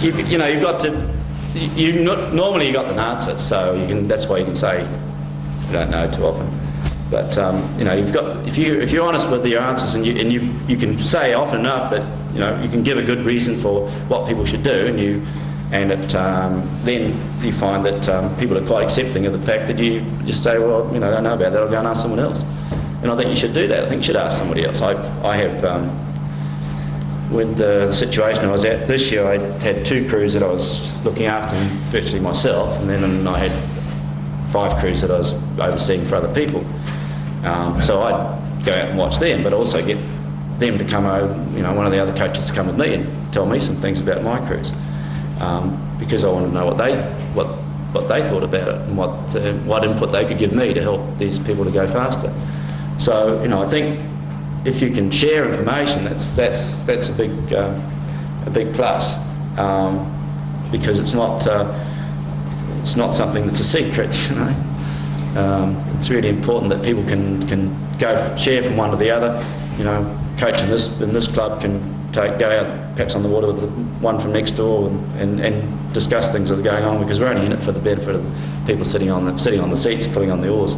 you know, you've got to, normally you've got the answer, so that's why you can say you don't know too often. But you know, you've got, if you're honest with your answers, and you can say often enough that, you know, you can give a good reason for what people should do, and then you find that people are quite accepting of the fact that you just say, well, you know, I don't know about that, I'll go and ask someone else. And I think you should do that. I think you should ask somebody else. I have, with the situation I was at this year, I had 2 crews that I was looking after virtually myself, and then I had 5 crews that I was overseeing for other people. So I'd go out and watch them, but also get them to come over, you know, one of the other coaches to come with me and tell me some things about my crews, because I wanted to know what they thought about it, and what input they could give me to help these people to go faster. So, you know, I think if you can share information, that's a big plus, because it's not something that's a secret, you know. It's really important that people can go share from one to the other. You know, coach in this club can go out perhaps on the water with the one from next door and discuss things that are going on, because we're only in it for the benefit of the people sitting on the seats, pulling on the oars.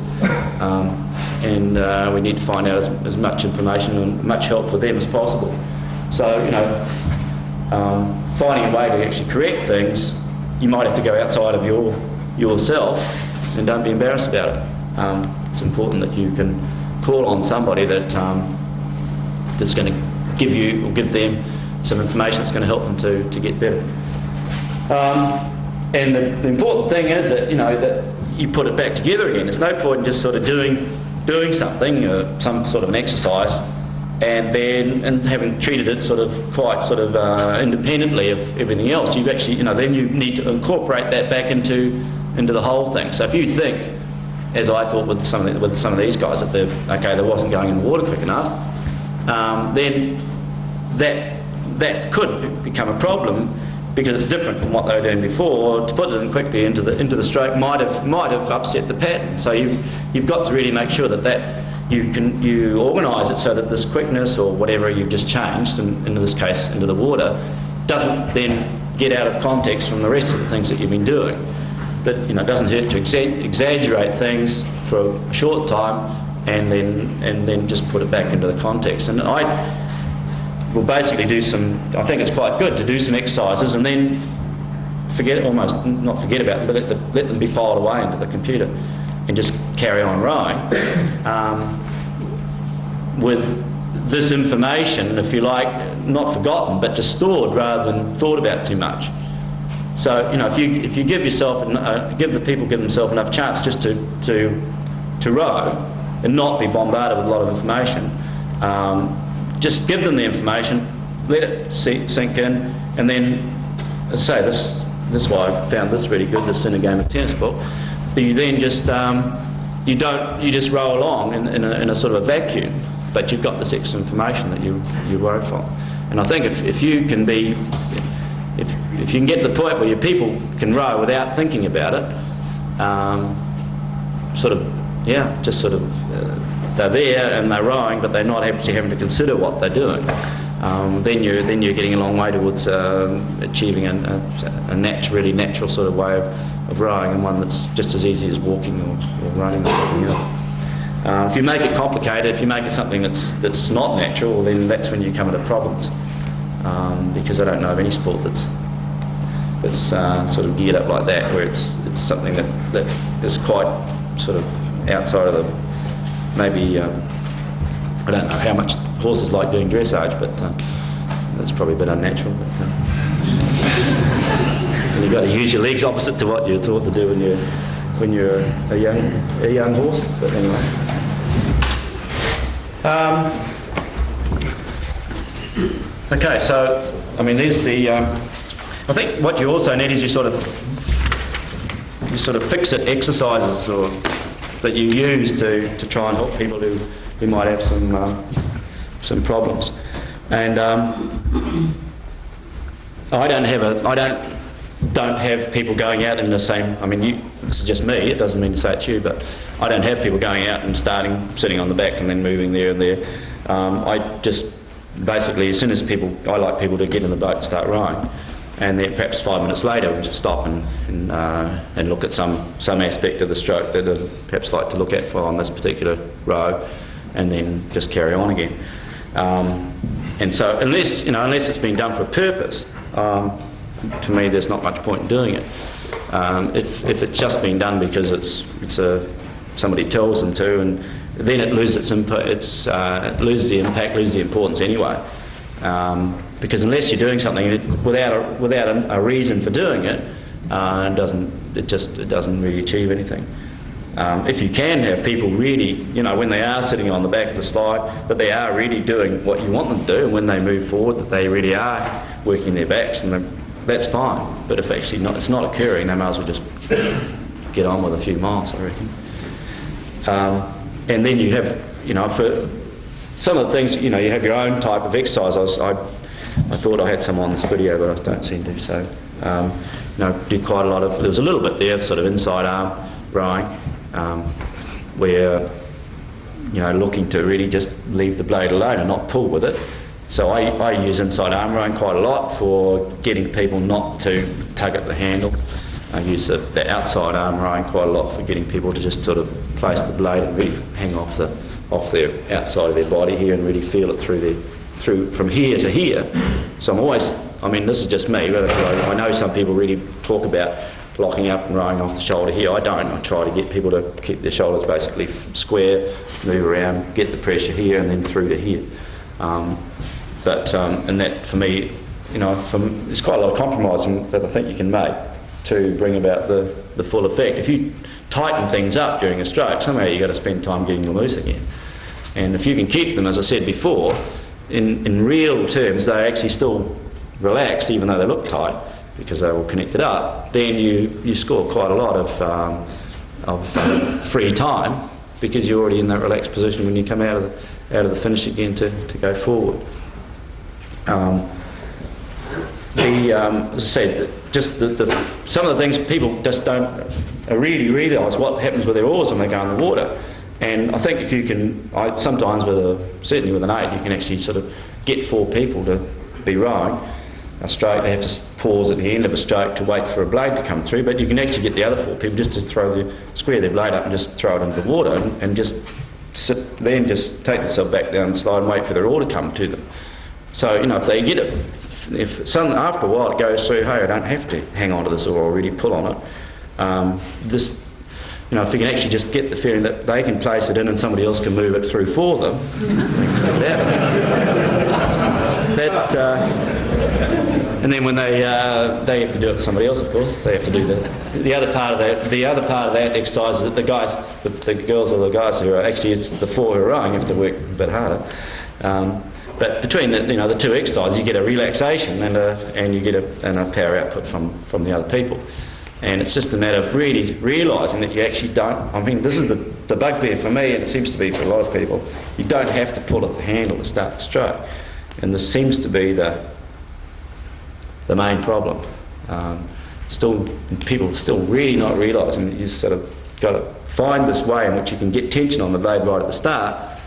And we need to find out as much information and much help for them as possible. So, you know, finding a way to actually correct things, you might have to go outside of yourself, and don't be embarrassed about it. It's important that you can call on somebody that's going to give them some information that's going to help them to get better. And the important thing is that, you know, that you put it back together again. There's no point in just sort of doing something, some sort of an exercise, and having treated it quite independently of everything else. You've actually, you know, then you need to incorporate that back into the whole thing. So if you think, as I thought with some of these guys, that they wasn't going in the water quick enough, then that could become a problem, because it's different from what they were doing before. To put it in quickly into the stroke might have upset the pattern. So you've got to really make sure that you organise it so that this quickness or whatever you've just changed, in this case into the water, doesn't then get out of context from the rest of the things that you've been doing. But, you know, it doesn't hurt to exaggerate things for a short time and then just put it back into the context. And I will basically I think it's quite good to do some exercises and then not forget about them, but let them be filed away into the computer and just carry on rowing with this information, if you like, not forgotten, but just stored rather than thought about too much. So, you know, if you give themselves enough chance just to row and not be bombarded with a lot of information, just give them the information, let it sink in, and then, as I say, this is why I found this really good, this in a game of tennis ball. You then just you just row along in a sort of a vacuum, but you've got this extra information that you row from. And I think if you can be, if you can get to the point where your people can row without thinking about it, they're there and they're rowing, but they're not actually having to consider what they're doing. Then you're getting a long way towards achieving a really natural sort of way of rowing, and one that's just as easy as walking or running or something else. If you make it complicated, if you make it something that's not natural, then that's when you come into problems. Because I don't know of any sport that's sort of geared up like that, where it's something that is quite sort of outside of the, maybe I don't know how much horses like doing dressage, but that's probably a bit unnatural. But and you've got to use your legs opposite to what you're taught to do when you're a young horse. But anyway. Okay, so I mean, there's the. I think what you also need is you sort of fix-it exercises that you use to try and help people who might have some problems. And I don't have people going out in the same. I mean, this is just me. It doesn't mean to say it's you, but I don't have people going out and sitting on the back and then moving there and there. I just basically, as soon as I like people to get in the boat and start rowing, and then perhaps 5 minutes later we just stop and look at some aspect of the stroke that I'd perhaps like to look at on this particular row, and then just carry on again. And so unless it's been done for a purpose, to me there's not much point in doing it. If it's just been done because somebody tells them to, and then it loses it loses the impact, loses the importance anyway. Because unless you're doing something without a reason for doing it, it doesn't really achieve anything. If you can have people really, when they are sitting on the back of the slide, that they are really doing what you want them to do, and when they move forward, that they really are working their backs, and that's fine. But if actually it's not occurring, they might as well just get on with a few miles, I reckon. And then you have, for some of the things, you have your own type of exercise. I thought I had some on this video, but I don't seem to. So, do quite a lot of. There was a little bit there, sort of inside arm rowing, where looking to really just leave the blade alone and not pull with it. So I use inside arm rowing quite a lot for getting people not to tug at the handle. I use the outside arm rowing quite a lot for getting people to just sort of place the blade and really hang off the outside of their body here and really feel it through from here to here. So I'm always, this is just me, but I know some people really talk about locking up and rowing off the shoulder here. I don't. I try to get people to keep their shoulders basically square, move around, get the pressure here and then through to here. And that for me, there's quite a lot of compromising that I think you can make to bring about the full effect. If you tighten things up during a stroke, somehow you've got to spend time getting them loose again. And if you can keep them, as I said before, in real terms, they're actually still relaxed, even though they look tight, because they're all connected up, then you score quite a lot of free time, because you're already in that relaxed position when you come out of the finish again to go forward. As I said, just some of the things people just don't really realise what happens with their oars when they go in the water. And I think if you can, sometimes certainly with an 8, you can actually sort of get 4 people to be rowing a stroke. They have to pause at the end of a stroke to wait for a blade to come through, but you can actually get the other 4 people just to square their blade up and just throw it into the water and just sit, then just take themselves back down the slide and wait for their oar to come to them. So, if they get it, after a while it goes through, hey, I don't have to hang on to this oar or really pull on it. If you can actually just get the feeling that they can place it in and somebody else can move it through for them, and then when they have to do it for somebody else, of course, they have to do the other part of that. The other part of that exercise is that the guys, the girls or the guys who are actually, it's the 4 who are rowing, have to work a bit harder. But between the 2 exercises, you get a relaxation and you get a power output from the other people. And it's just a matter of really realising that you actually don't. This is the bugbear for me, and it seems to be for a lot of people. You don't have to pull at the handle to start the stroke, and this seems to be the main problem. People still really not realising that you sort of got to find this way in which you can get tension on the blade right at the start,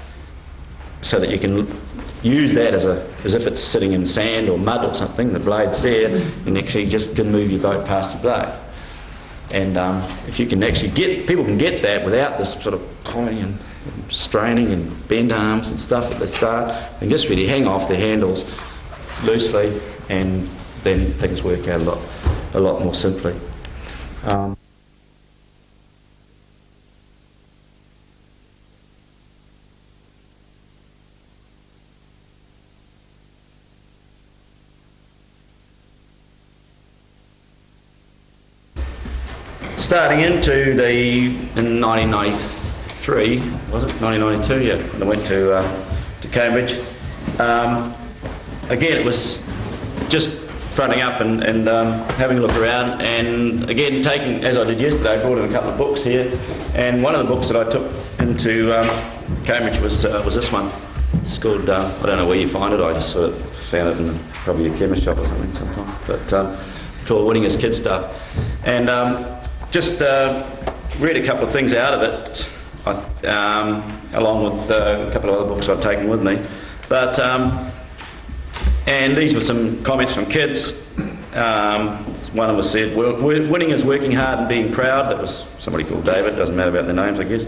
so that you can use that as if it's sitting in sand or mud or something. The blade's there, and actually just can move your boat past your blade. And if you can actually people can get that without this sort of pulling and straining and bend arms and stuff at the start, and just really hang off the handles loosely, and then things work out a lot more simply. Starting in 1993, was it? 1992, yeah, when I went to Cambridge. Again, it was just fronting up and having a look around, and again, as I did yesterday, I brought in a couple of books here, and one of the books that I took into Cambridge was this one. It's called, I don't know where you find it, I just sort of found it in probably a chemist shop or something sometime, but called Winning as Kid Stuff. And just read a couple of things out of it, along with a couple of other books I've taken with me. But And these were some comments from kids. One of us said, well, winning is working hard and being proud. That was somebody called David, doesn't matter about their names, I guess.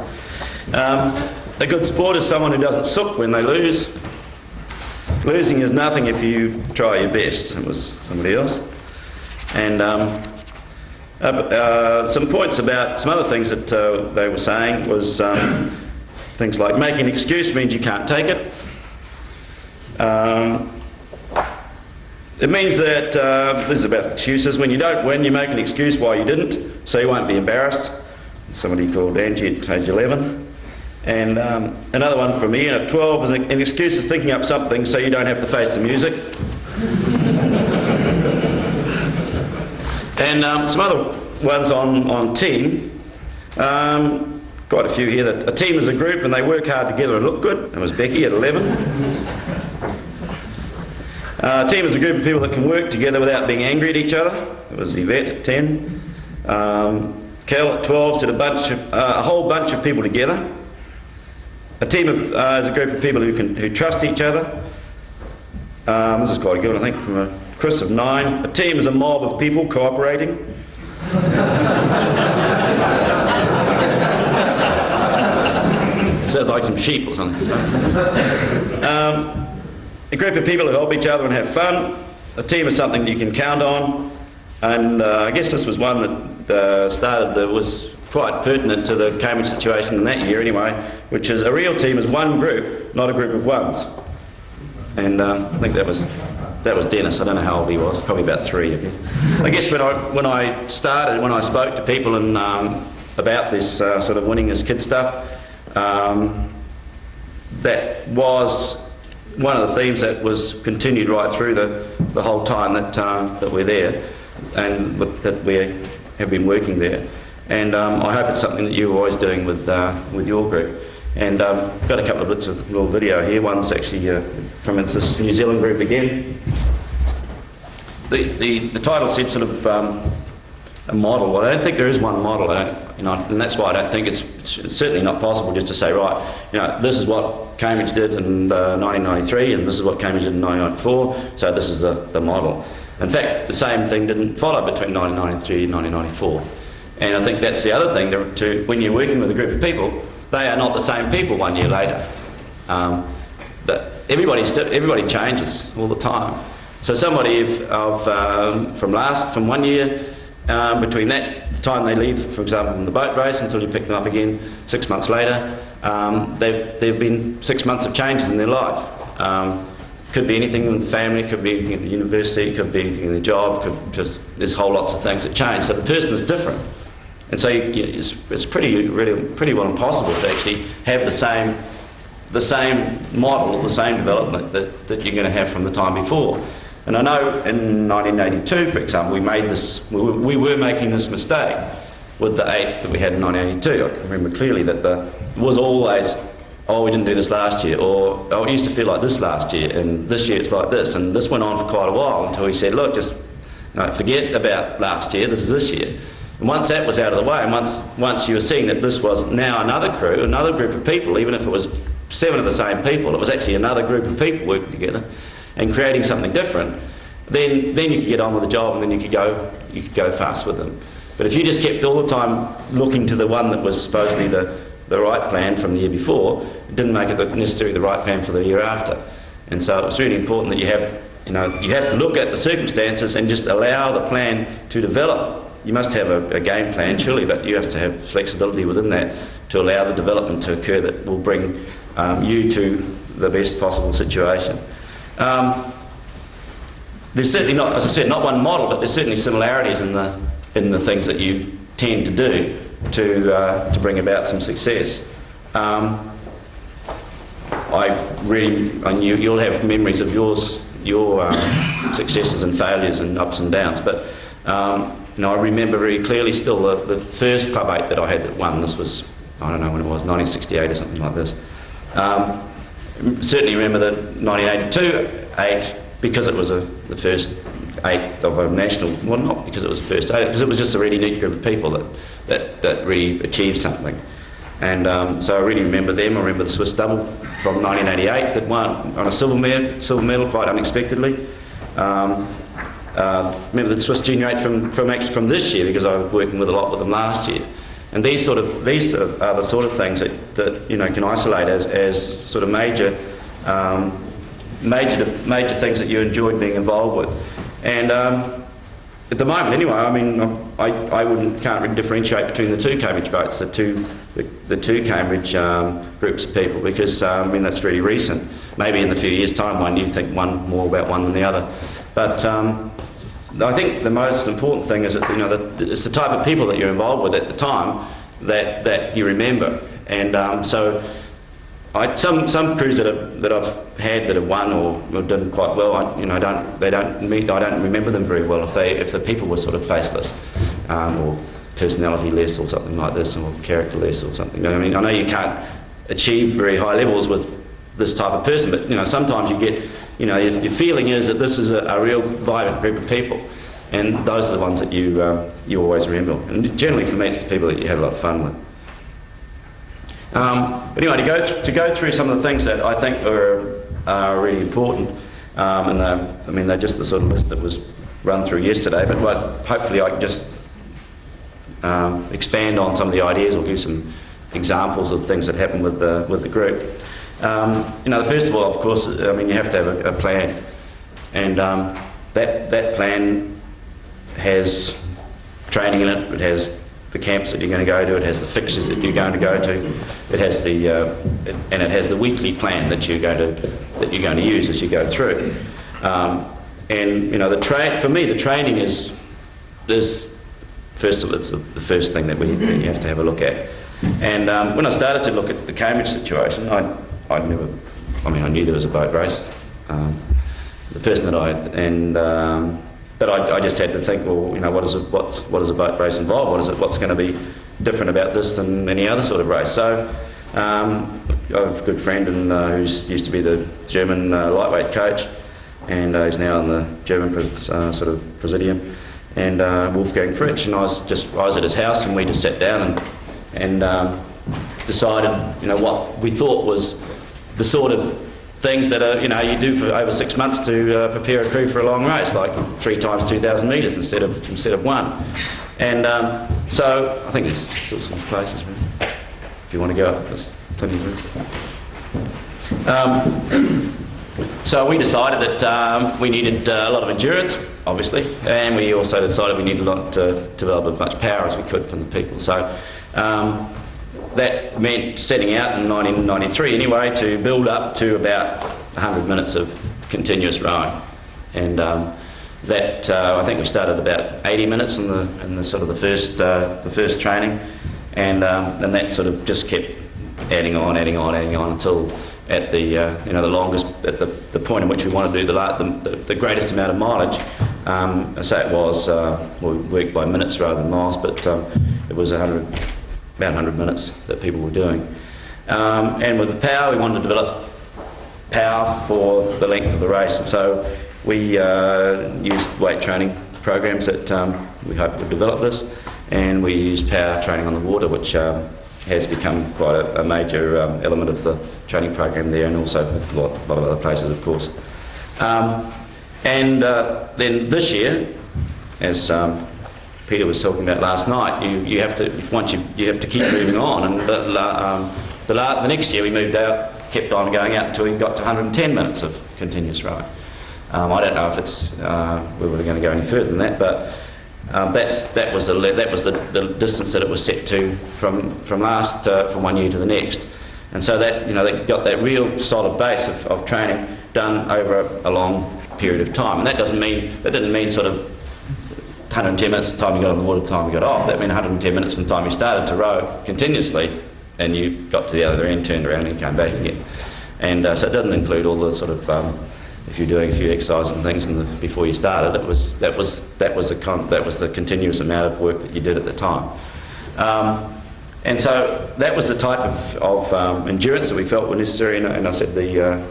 A good sport is someone who doesn't sook when they lose. Losing is nothing if you try your best. It was somebody else. And some points about some other things that they were saying was things like making an excuse means you can't take it. It means that, this is about excuses, when you don't win you make an excuse why you didn't, so you won't be embarrassed. Somebody called Angie at age 11. And another one from Ian at 12 is an excuse is thinking up something so you don't have to face the music. And some other ones on team. Quite a few here. That a team is a group and they work hard together and look good. That was Becky at 11. A team is a group of people that can work together without being angry at each other. That was Yvette at 10. Cal at 12 said a whole bunch of people together. A team is a group of people who trust each other. This is quite a good one, I think, from Chris of 9. A team is a mob of people cooperating. Sounds like some sheep or something. A group of people who help each other and have fun. A team is something that you can count on. And I guess this was one that was quite pertinent to the Cambridge situation in that year anyway, which is a real team is one group, not a group of ones. And I think that was Dennis. I don't know how old he was, probably about 3, I guess. I guess when I spoke to people and about this sort of winning as kid stuff, that was one of the themes that was continued right through the whole time that we're there and that we have been working there. And I hope it's something that you're always doing with your group. And got a couple of bits of little video here. One's actually from this New Zealand group again. The title said sort of a model. Well, I don't think there is one model, and that's why I don't think it's certainly not possible just to say, right, this is what Cambridge did in 1993, and this is what Cambridge did in 1994, so this is the model. In fact, the same thing didn't follow between 1993 and 1994. And I think that's the other thing, when you're working with a group of people, they are not the same people 1 year later. Everybody changes all the time. So somebody from 1 year, between the time they leave, for example, from the boat race until you pick them up again 6 months later, there've been 6 months of changes in their life. Could be anything in the family, could be anything at the university, could be anything in the job, there's whole lots of things that change. So the person is different. And so it's pretty well impossible to actually have the same model, the same development that you're going to have from the time before. And I know in 1982, for example, we were making this mistake with the 8 that we had in 1982. I can remember clearly that it was always, oh, we didn't do this last year, or oh, it used to feel like this last year, and this year it's like this. And this went on for quite a while until we said, look, just forget about last year, this is this year. And once that was out of the way, and once you were seeing that this was now another crew, another group of people, even if it was 7 of the same people, it was actually another group of people working together and creating something different, then you could get on with the job, and then you could go fast with them. But if you just kept all the time looking to the one that was supposedly the right plan from the year before, it didn't make it necessarily the right plan for the year after. And so it's really important that you have to look at the circumstances and just allow the plan to develop. You must have a game plan, surely, but you have to have flexibility within that to allow the development to occur that will bring you to the best possible situation. There's certainly not, as I said, not one model, but there's certainly similarities in the things that you tend to do to bring about some success. You'll have memories of your successes and failures and ups and downs, but I remember very clearly still the first Club 8 that I had that won. This was, I don't know when it was, 1968 or something like this. Certainly remember the 1982 8 because it was the first 8 of a national, well, not because it was the first 8, because it was just a really neat group of people that really achieved something. And so I really remember them. I remember the Swiss double from 1988 that won on a silver medal quite unexpectedly. Remember the Swiss Junior 8 from this year, because I was working with a lot with them last year. And these are the sort of things that you know, can isolate as sort of major things that you enjoyed being involved with. And at the moment, anyway, I mean, can't really differentiate between the two Cambridge boats, the two Cambridge groups of people, because I mean, that's really recent. Maybe in a few years' time, you think more about one than the other. But I think the most important thing is that, you know, that it's the type of people that you're involved with at the time that you remember. And so some crews that I've had that have won or done quite well, I don't remember them very well if the people were sort of faceless or personality-less or something like this, or character-less or something. I mean, I know you can't achieve very high levels with this type of person, but you know, sometimes you get, you know, if your feeling is that this is a real vibrant group of people, and those are the ones that you always remember. And generally, for me, it's the people that you have a lot of fun with. But anyway, to go through some of the things that I think are really important, and I mean, they're just the sort of list that was run through yesterday, but hopefully I can just expand on some of the ideas or give some examples of things that happen with the group. You know, first of all, of course, I mean, you have to have a plan, and that plan has training in it. It has the camps that you're going to go to. It has the fixtures that you're going to go to. It has and it has the weekly plan that you're going to use as you go through. And you know, for me, the training is first of all, it's the first thing that you have to have a look at. And when I started to look at the Cambridge situation, I knew there was a boat race. The person that but I just had to think, well, you know, what does a boat race involve? What's going to be different about this than any other sort of race? So I have a good friend who used to be the German lightweight coach, and he's now in the German sort of presidium, and Wolfgang Fritsch, and I was at his house, and we just sat down and decided, you know, what we thought was the sort of things that you know, you do for over 6 months to prepare a crew for a long race, like 3 times 2,000 metres instead of 1. And so I think there's still some places if you want to go up. There's plenty of room. So we decided that we needed a lot of endurance, obviously, and we also decided we needed to develop as much power as we could from the people. So that meant setting out in 1993 anyway to build up to about 100 minutes of continuous rowing, and that I think we started about 80 minutes in the sort of the first training, and that sort of just kept adding on until at the you know, the longest, at the point in which we wanted to do the greatest amount of mileage. So it was we worked by minutes rather than miles, but it was about 100 minutes that people were doing. And with the power, we wanted to develop power for the length of the race, and so we used weight training programs that we hope would develop this, and we used power training on the water, which has become quite a major element of the training program there, and also a lot of other places, of course. And then this year, as Peter was talking about last night, you have to keep moving on, and the next year we moved out, kept on going out until we got to 110 minutes of continuous rowing. I don't know if we were going to go any further than that, but that was the distance that it was set to from 1 year to the next, and so that, you know, that got that real solid base of training done over a long period of time. And that didn't mean sort of 110 minutes from the time you got on the water to the time you got off. That meant 110 minutes from the time you started to row continuously and you got to the other end, turned around and came back again. And so it doesn't include all the sort of, if you're doing a few exercises and things before you started, that was the continuous amount of work that you did at the time. And so that was the type of endurance that we felt were necessary, and I said the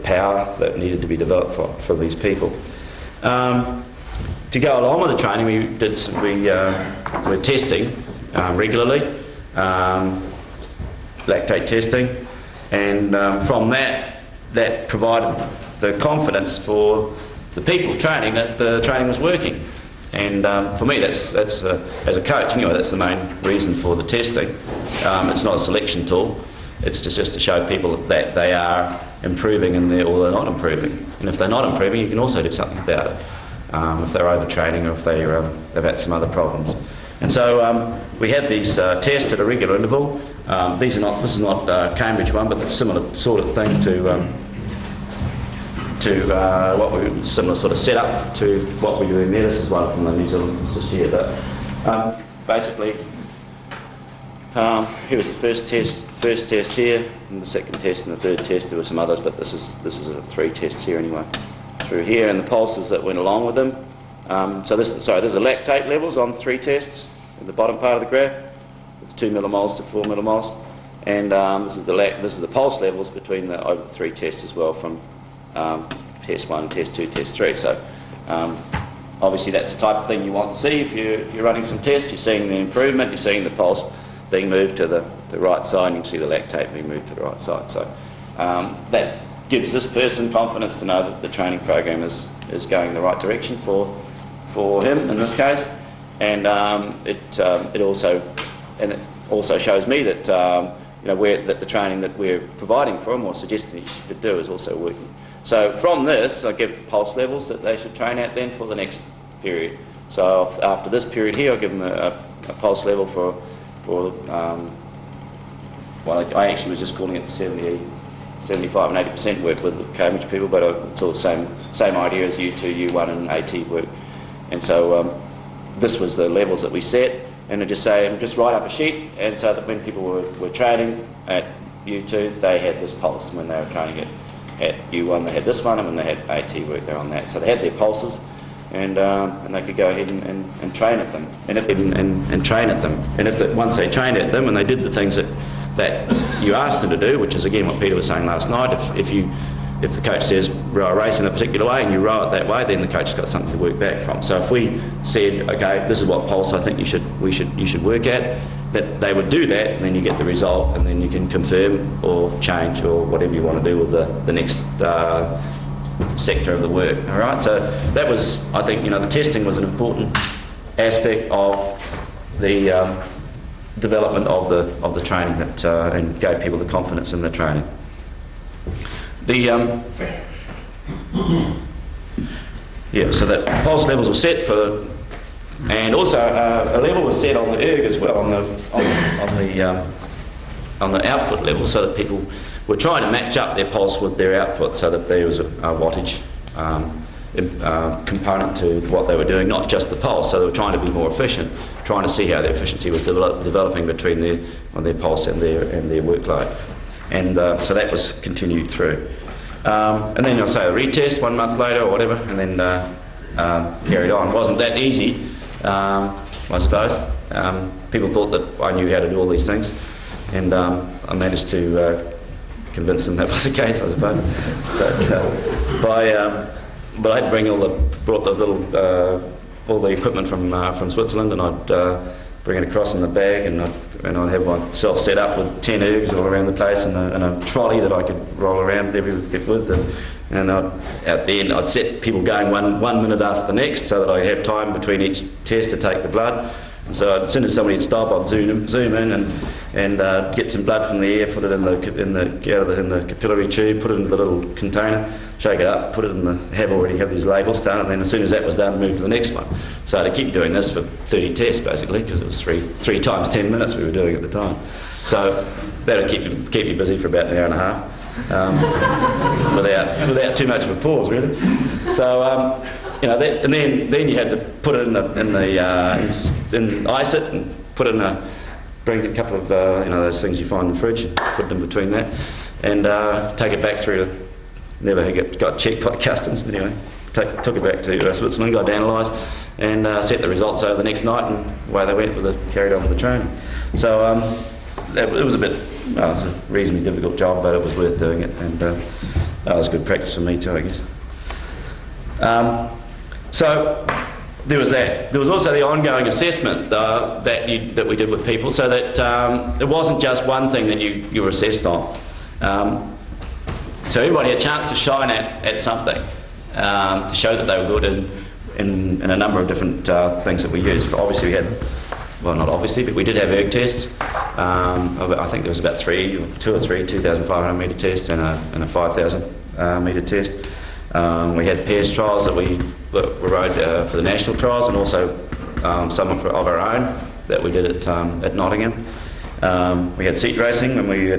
power that needed to be developed for these people. To go along with the training, we're testing regularly lactate testing, and from that provided the confidence for the people training that the training was working. And for me, that's as a coach anyway, that's the main reason for the testing. It's not a selection tool. It's just to show people that they are improving or they're not improving. And if they're not improving, you can also do something about it. If they're overtraining or if they've had some other problems. And so we had these tests at a regular interval. This is not a Cambridge one, but it's a similar sort of thing to what we similar sort of setup to what we do in there. This is one from the New Zealand this year. But basically, here was the first test here, and the second test and the third test. There were some others, but this is 3 tests here anyway. Through here, and the pulses that went along with them. There's the lactate levels on 3 tests at the bottom part of the graph, with 2 millimoles to 4 millimoles, and this is the pulse levels between over the 3 tests as well, from test 1, test 2, test 3. So obviously that's the type of thing you want to see if you're running some tests. You're seeing the improvement, you're seeing the pulse being moved to the right side, and you can see the lactate being moved to the right side. So that gives this person confidence to know that the training program is going in the right direction for him in this case, and it also shows me that that the training that we're providing for him or suggesting he should do is also working. So from this, I give the pulse levels that they should train at then for the next period. So after this period here, I'll give them a pulse level for I actually was just calling it 75 and 80% work with the Cambridge people, but it's all the same idea as U2, U1 and AT work. And so this was the levels that we set, and I just write up a sheet, and so that when people were training at U2, they had this pulse. When they were training at U1, they had this one, and when they had AT work, they're on that. So they had their pulses, and they could go ahead and train at them, and train at them. And once they trained at them and they did the things that you asked them to do, which is again what Peter was saying last night, if the coach says row a race in a particular way and you row it that way, then the coach has got something to work back from. So if we said, okay, this is what pulse I think you should work at, that they would do that, and then you get the result, and then you can confirm or change or whatever you want to do with the next sector of the work. All right, so that was, I think, the testing was an important aspect of the development of the training that and gave people the confidence in the training. So that pulse levels were set for, and also a level was set on the erg as well, on the output level, so that people were trying to match up their pulse with their output, so that there was a wattage component to what they were doing, not just the pulse. So they were trying to be more efficient, trying to see how their efficiency was developing between their pulse and their workload. And so that was continued through. And then I'll say a retest 1 month later or whatever, and then carried on. It wasn't that easy, I suppose. People thought that I knew how to do all these things, and I managed to convince them that was the case, I suppose. But I had to bring all the equipment from Switzerland, and I'd bring it across in the bag, and I'd have myself set up with 10 ergs all around the place, and a trolley that I could roll around every bit with, and at the end I'd set people going one minute after the next, so that I have time between each test to take the blood. And so as soon as somebody would stop, I'd zoom in and get some blood from the air, put it in the capillary tube, put it into the little container, shake it up, put it in already have these labels done, and then as soon as that was done, move to the next one. So to keep doing this for 30 tests basically, because it was three times 10 minutes we were doing at the time. So that would keep you busy for about an hour and a half, without too much of a pause really. So and then you had to put it in ice it, and bring a couple of those things you find in the fridge, put it in between that, and take it back through to, never got checked by customs, but anyway, took it back to Switzerland, got it analysed, and set the results over the next night, and away they went carried on with the training. So it was a reasonably difficult job, but it was worth doing it, and that was good practice for me too, I guess. So there was that. There was also the ongoing assessment that we did with people, so that it wasn't just one thing that you were assessed on. So everybody had a chance to shine at something, to show that they were good in a number of different things that we used. Obviously we had, well, not obviously, but we did have erg tests. I think there was about two or three 2,500 metre tests and a 5,000 metre test. We had pairs trials that we rode for the national trials, and also some of our own that we did at Nottingham. We had seat racing when we were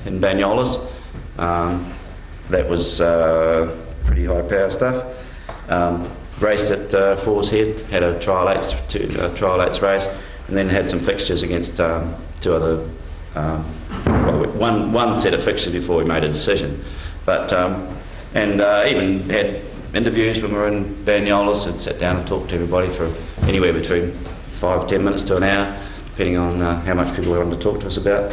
in Banyolas. That was pretty high power stuff. Raced at Fours Head, had a trial eights race, and then had some fixtures against two other, one set of fixtures before we made a decision. But and even had interviews when we were in Banyolas, and sat down and talked to everybody for anywhere between 5 or 10 minutes to an hour, depending on how much people wanted to talk to us about.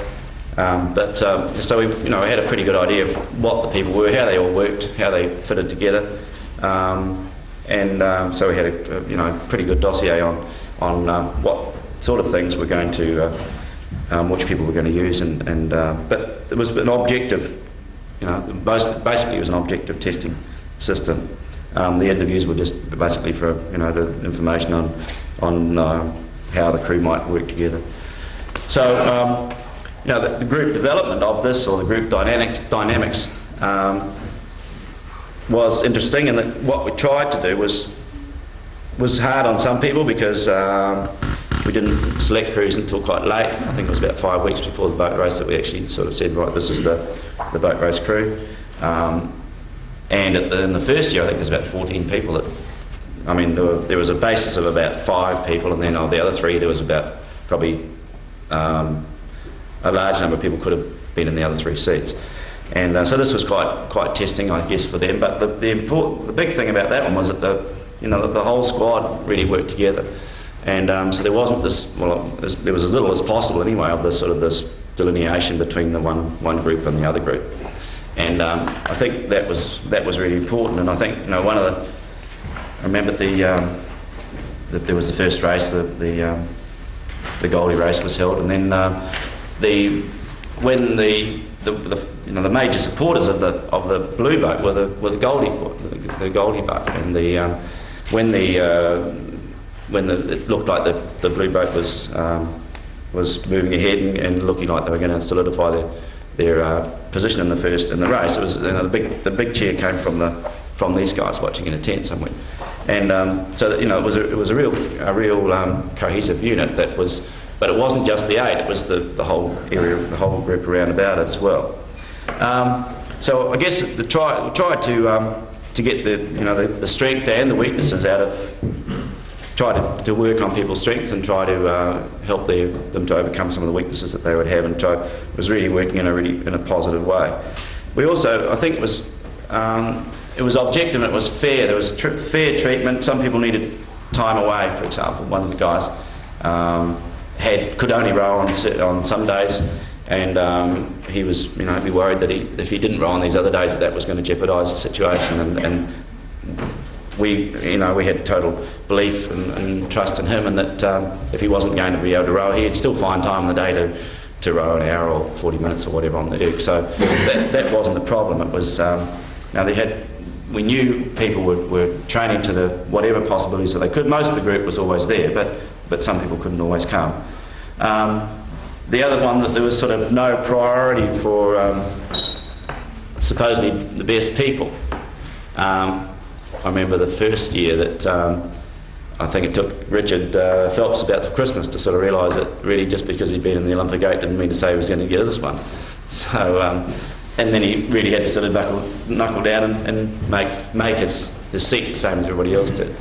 So we had a pretty good idea of what the people were, how they all worked, how they fitted together. So we had a pretty good dossier on what sort of things we're going to, which people we're going to use, but it was an objective, basically it was an objective testing system. The interviews were just basically for the information on how the crew might work together. So the group development of this, or the group dynamics. Was interesting, and that what we tried to do was hard on some people, because we didn't select crews until quite late. I think it was about 5 weeks before the boat race that we actually sort of said, right, this is the boat race crew. And in the first year, I think there's about 14 people that, there was a basis of about 5 people, and then of the other 3, there was about probably a large number of people could have been in the other 3 seats. And so this was quite testing, I guess, for them. But the big thing about that one was that the whole squad really worked together, and so there wasn't this. Well, there was as little as possible anyway of this delineation between the one group and the other group. And I think that was really important. And I think I remember that there was the first race, the Goldie race was held, and then when the major supporters of the blue boat were the Goldie boat, and when it looked like the blue boat was moving ahead and looking like they were going to solidify their position in the race, it was the big cheer came from these guys watching in a tent somewhere, and so that, it was a real cohesive unit that was. But it wasn't just the 8; it was the whole area, the whole group around about it as well. So I guess we tried to get the strength and the weaknesses out of, try to work on people's strengths and try to help them to overcome some of the weaknesses that they would have, and was really working in a positive way. We also, I think it was objective, it was fair. There was fair treatment. Some people needed time away. For example, one of the guys could only row on some days, and he was be worried that if he didn't row on these other days that was going to jeopardise the situation, and we had total belief and trust in him, and that if he wasn't going to be able to row, he'd still find time in the day to row an hour or 40 minutes or whatever on the erg. So that wasn't the problem. It was we knew people were training to the whatever possibilities that they could. Most of the group was always there, but some people couldn't always come. The other one, that there was sort of no priority for supposedly the best people. I remember the first year that I think it took Richard Phelps about to Christmas to sort of realise that really just because he'd been in the Olympic 8 didn't mean to say he was going to get this one. So, and then he really had to sort of knuckle down and make his seat the same as everybody else did.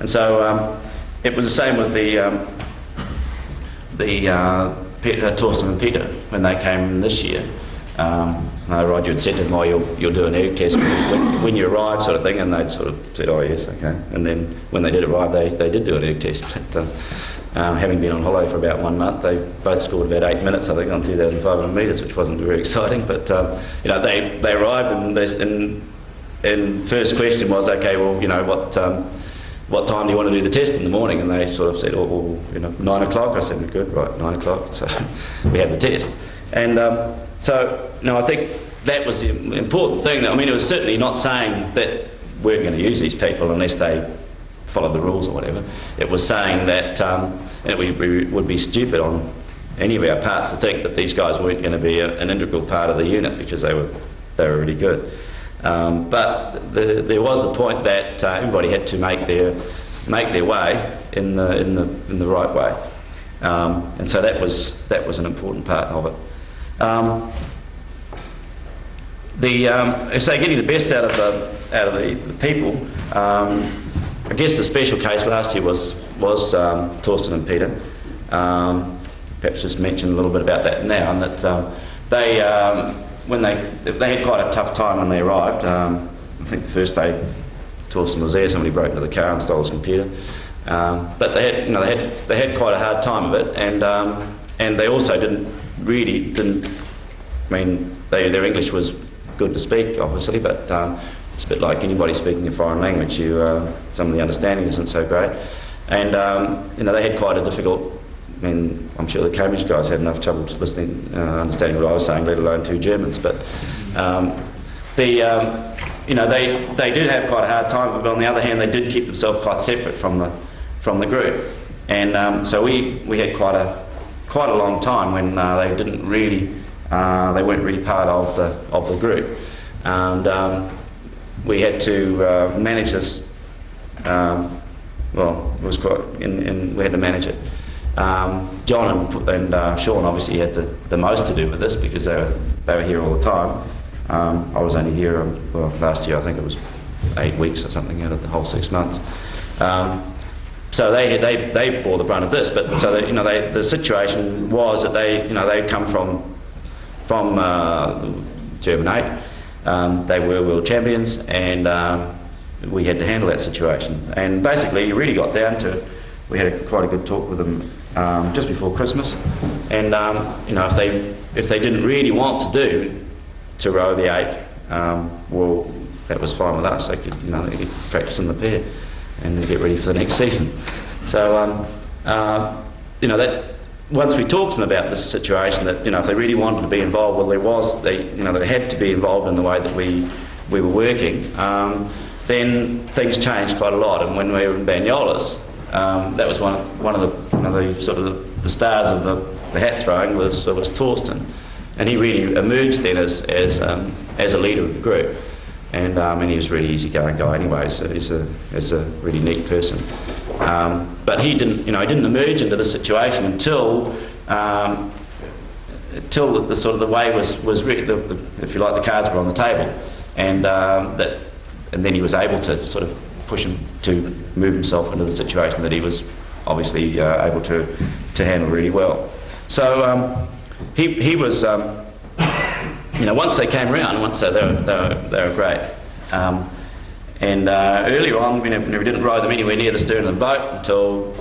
And so it was the same with Torsten and Peter when they came this year. Roger had said to them, you'll do an erg test when you arrive, sort of thing, and they sort of said, oh yes, okay. And then when they did arrive, they did do an erg test. But having been on holiday for about 1 month, they both scored about 8 minutes, I think, on 2,500 metres, which wasn't very exciting. But they arrived, and first question was, okay, well, what time do you want to do the test in the morning? And they sort of said, oh, well, 9 o'clock. I said, good, right, 9 o'clock. So we had the test. And so, I think that was the important thing. I mean, it was certainly not saying that we weren't going to use these people unless they followed the rules or whatever. It was saying that we would be stupid on any of our parts to think that these guys weren't going to be an integral part of the unit, because they were really good. But there was a point that everybody had to make their way in the right way, and so that was an important part of it. So getting the best out of the people. I guess the special case last year was Torsten and Peter. Perhaps just mention a little bit about that now, and that they had quite a tough time when they arrived. I think the first day Torsten was there, somebody broke into the car and stole his computer. But they had quite a hard time of it, and they also didn't. I mean, their English was good to speak, obviously, but it's a bit like anybody speaking a foreign language. Some of the understanding isn't so great, and they had quite a difficult. I mean, I'm sure the Cambridge guys had enough trouble listening, understanding what I was saying, let alone two Germans. But they did have quite a hard time. But on the other hand, they did keep themselves quite separate from the group, and so we had quite a long time when they didn't really, they weren't really part of the group, and we had to manage this. Well, it was quite, and we had to manage it. John and Sean obviously had the most to do with this, because they were here all the time. I was only here, last year I think it was 8 weeks or something out of the whole 6 months. So they bore the brunt of this. But so the situation was that they'd come from German 8. They were world champions, and we had to handle that situation. And basically, you really got down to it. We had quite a good talk with them just before Christmas, and if they didn't really want to row the 8, well, that was fine with us. They could practice in the pair and get ready for the next season. So that once we talked to them about this situation, that if they really wanted to be involved, well, they had to be involved in the way that we were working. Then things changed quite a lot, and when we were in Banyolas, that was one of the sort of the stars of the hat throwing was Torsten, and he really emerged then as a leader of the group, and he was a really easygoing guy anyway, so he's a really neat person. But he didn't emerge into the situation until the sort of the way was if you like, the cards were on the table, and then he was able to sort of push him to move himself into the situation that he was obviously able to handle really well. So he was, once they came around, they were great. And earlier on, we didn't row them anywhere near the stern of the boat until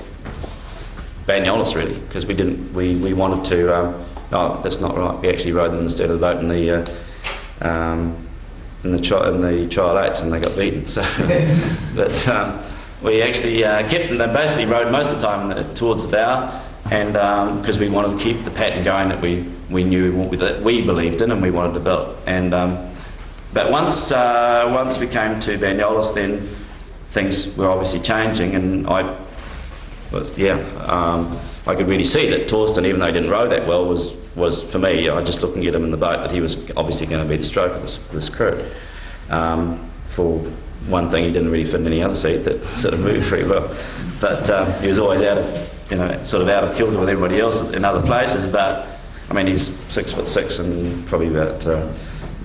Banyolas, really, because we wanted to. No, that's not right. We actually rowed them in the stern of the boat in the trial 8s, and they got beaten. So, but we actually kept them. They basically rowed most of the time towards the bow, and because we wanted to keep the pattern going that we knew that we believed in and we wanted to build. And but once we came to Banyolas, then things were obviously changing, and I could really see that Torsten, even though he didn't row that well, was for me, just looking at him in the boat, that he was obviously going to be the stroke of this crew. For one thing, he didn't really fit in any other seat that sort of moved very well, but he was always out of kilter with everybody else in other places. But I mean, he's 6'6" and probably about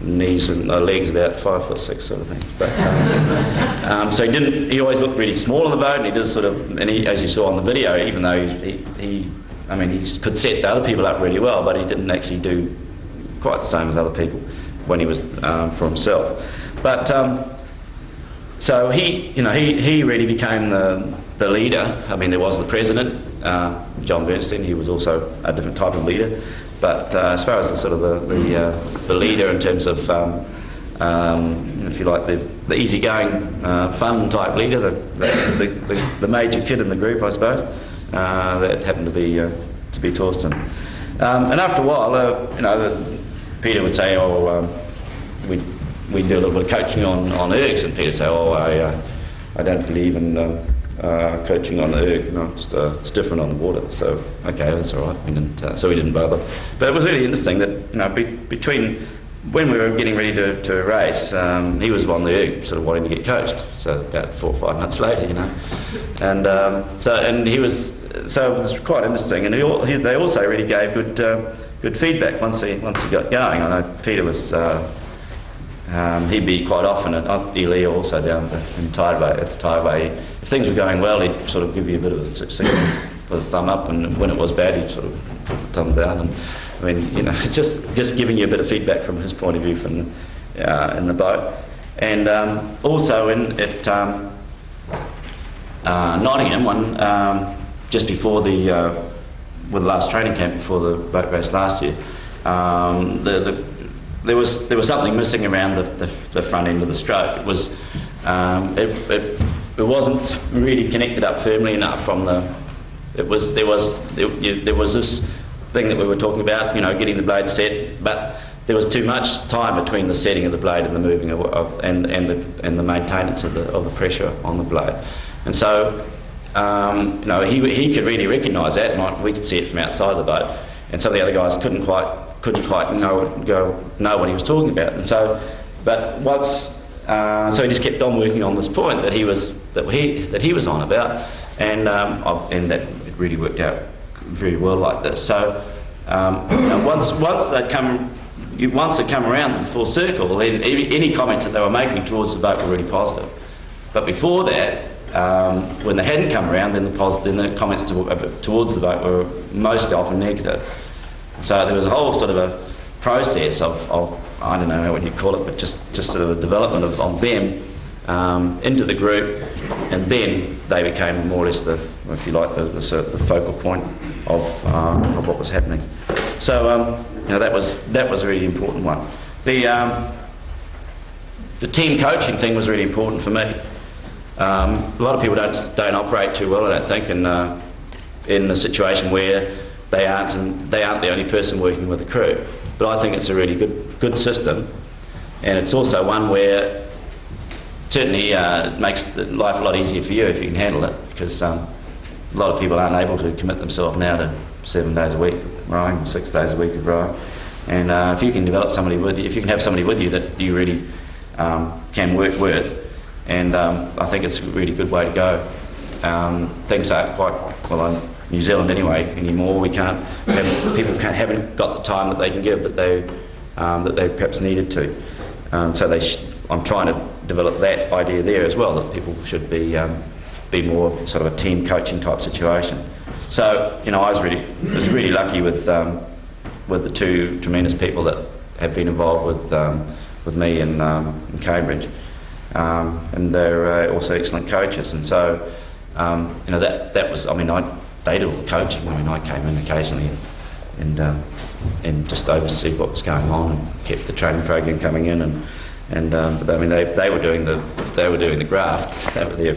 knees and legs about 5'6" sort of thing. But so he always looked really small on the boat, and he does as you saw on the video, even though he could set the other people up really well, but he didn't actually do quite the same as other people when he was for himself. But so he really became the leader. I mean, there was the president, John Bernstein. He was also a different type of leader. But as far as the leader in terms of if you like, the easygoing, fun type leader, the major kid in the group, I suppose, that happened to be Torsten. And after a while, Peter would say, we'd do a little bit of coaching on ergs, and Peter would say, I don't believe in coaching on the erg, it's different on the water. So okay, that's all right. So we didn't bother. But it was really interesting that between when we were getting ready to race, he was on the erg, sort of wanting to get coached. So about 4 or 5 months later, and he was. So it was quite interesting, and they also really gave good feedback once he got going. I know Peter was. He'd be quite often at Ely, also down in Tideway, at the Tideway. If things were going well, he'd sort of give you a bit of a signal with a thumb up, and when it was bad, he'd sort of put the thumb down. And I mean, it's just giving you a bit of feedback from his point of view from in the boat. And also at Nottingham, just before the last training camp before the boat race last year, there was something missing around the front end of the stroke. It was it wasn't really connected up firmly enough from the. There was this thing that we were talking about, getting the blade set, but there was too much time between the setting of the blade and the moving and the maintenance of the pressure on the blade, and so he could really recognise that, and we could see it from outside the boat, and some of the other guys couldn't quite know what he was talking about. And so, but so he just kept on working on this point that he was on about, and that it really worked out very well like this. So once they come around to the full circle, then any comments that they were making towards the boat were really positive. But before that, when they hadn't come around, then the comments towards the boat were most often negative. So there was a whole sort of a process of I don't know what you call it, but just sort of a development of them into the group, and then they became more or less the focal point of what was happening. So that was a really important one. The team coaching thing was really important for me. A lot of people don't operate too well, I don't think, in a situation where they aren't the only person working with the crew. But I think it's a really good system, and it's also one where certainly it makes life a lot easier for you if you can handle it, because a lot of people aren't able to commit themselves now to 7 days a week of rowing, 6 days a week of rowing. And if you can develop somebody with you, if you can have somebody with you that you really can work with, and I think it's a really good way to go. Things aren't quite well in New Zealand anyway anymore. People haven't got the time that they can give that they perhaps needed to. So I'm trying to develop that idea there as well, that people should be more sort of a team coaching type situation. So I was really lucky with the two tremendous people that have been involved with me in Cambridge, and they're also excellent coaches. And so that was, they did all the coaching. I came in occasionally and just oversee what was going on and kept the training program coming in, but they were doing the graft. They were there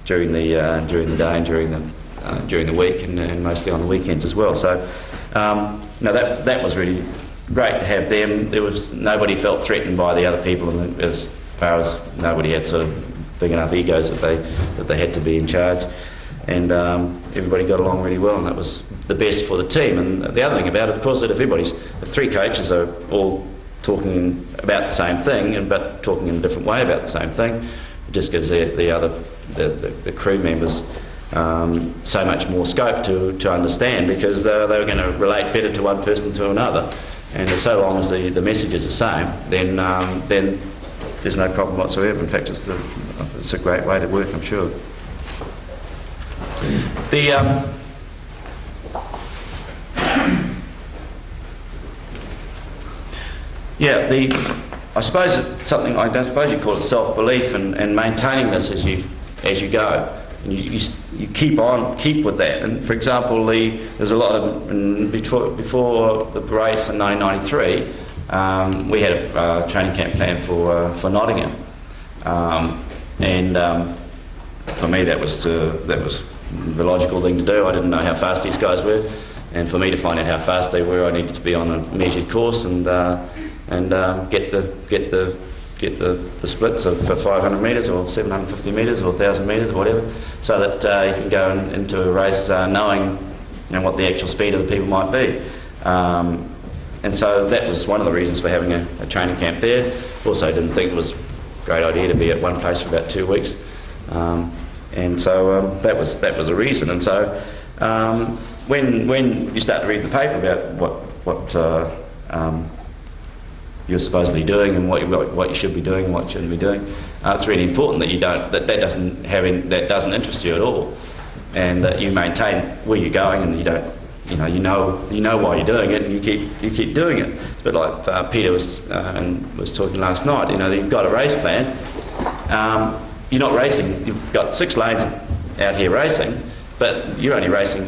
during the day and during the week, and mostly on the weekends as well. So that was really great to have them. Nobody felt threatened by the other people, and as far as nobody had sort of big enough egos that they had to be in charge. And everybody got along really well, and that was the best for the team. And the other thing about it, of course, that if 3 coaches are all talking about the same thing, but talking in a different way about the same thing, it just gives the crew members so much more scope to understand, because they were going to relate better to one person to another. And so long as the message is the same, then there's no problem whatsoever. In fact, it's a great way to work, I'm sure. I suppose it's something, I don't suppose you call it self-belief, and maintaining this as you go. And you keep with that. And for example, there's a lot of before the race in 1993, we had a training camp planned for Nottingham, and for me that was the logical thing to do. I didn't know how fast these guys were, and for me to find out how fast they were, I needed to be on a measured course and get the splits for 500 metres or 750 metres or 1,000 metres or whatever, so that you can go into a race knowing what the actual speed of the people might be. And so that was one of the reasons for having a training camp there. Also didn't think it was a great idea to be at one place for about 2 weeks. And so that was a reason. And so when you start to read the paper about what you're supposedly doing and what you should be doing and what you shouldn't be doing, it's really important that that doesn't interest you at all, and that you maintain where you're going, and you don't, you know why you're doing it, and you keep doing it. But like Peter was talking last night, you've got a race plan. You're not racing. You've got 6 lanes out here racing, but you're only racing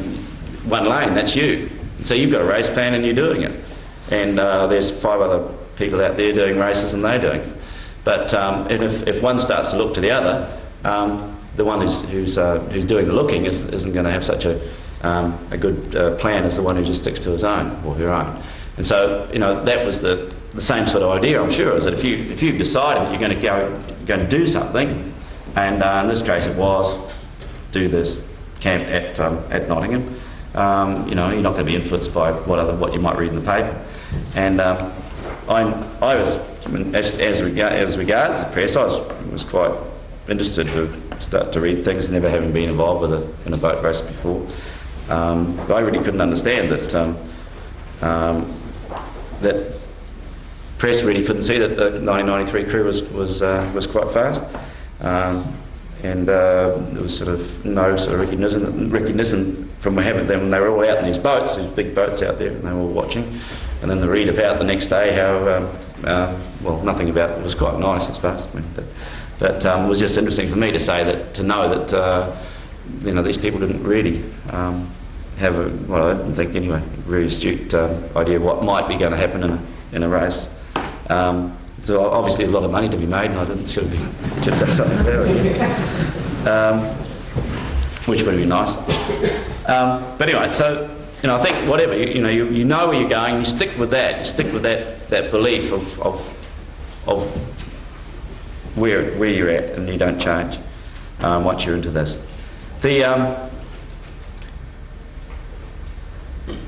one lane. That's you. And so you've got a race plan, and you're doing it. And there's 5 other people out there doing races, and they're doing it. But and if one starts to look to the other, the one who's doing the looking isn't going to have such a good plan as the one who just sticks to his own or her own. And so that was the same sort of idea, I'm sure, is that if you've decided that you're going to do something, and in this case it was do this camp at Nottingham, you're not going to be influenced by what you might read in the paper. And I was, as regards the press, I was quite interested to start to read things, never having been involved in a boat race before. But I really couldn't understand that press really couldn't see that the 1993 crew was quite fast, and there was sort of no sort of recognition from having them. They were all out in these boats, these big boats out there, and they were all watching. And then the read about the next day how nothing about it was quite nice, I suppose. But it was just interesting for me to know that these people didn't really have I didn't think anyway, a very astute idea of what might be going to happen in a race. So obviously there's a lot of money to be made, and I should have done something about it, which would have been nice. But anyway, so I think whatever you know where you're going, you stick with that. You stick with that belief of where you're at, and you don't change once you're into this.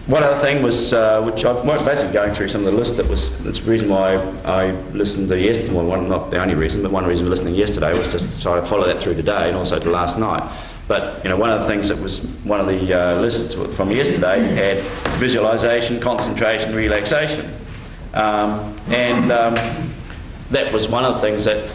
One other thing was, which I'm basically going through some of the list that's the reason why I listened to yesterday, well, not the only reason, but one reason for listening yesterday was to try to follow that through today and also to last night. But one of the things that was one of the lists from yesterday had visualisation, concentration, relaxation. And that was one of the things that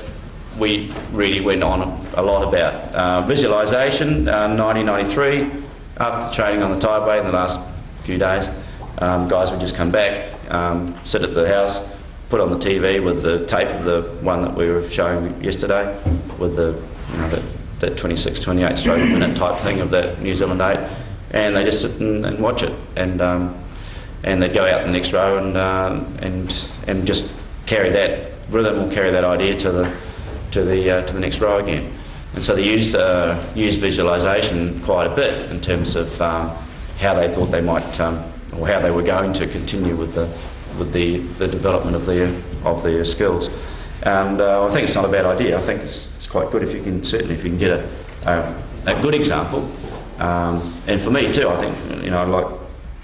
we really went on a lot about. Visualisation, 1993, after training on the tideway in the last few days, guys would just come back, sit at the house, put on the TV with the tape of the one that we were showing yesterday, with that 26, 28 stroke a minute type thing of that New Zealand 8, and they just sit and watch it, and they'd go out the next row and just carry that rhythm or carry that idea to the next row again. And so they use visualisation quite a bit in terms of how they thought they might, or how they were going to continue with the development of their skills. And I think it's not a bad idea. I think it's quite good if you can get a good example. And for me too, I think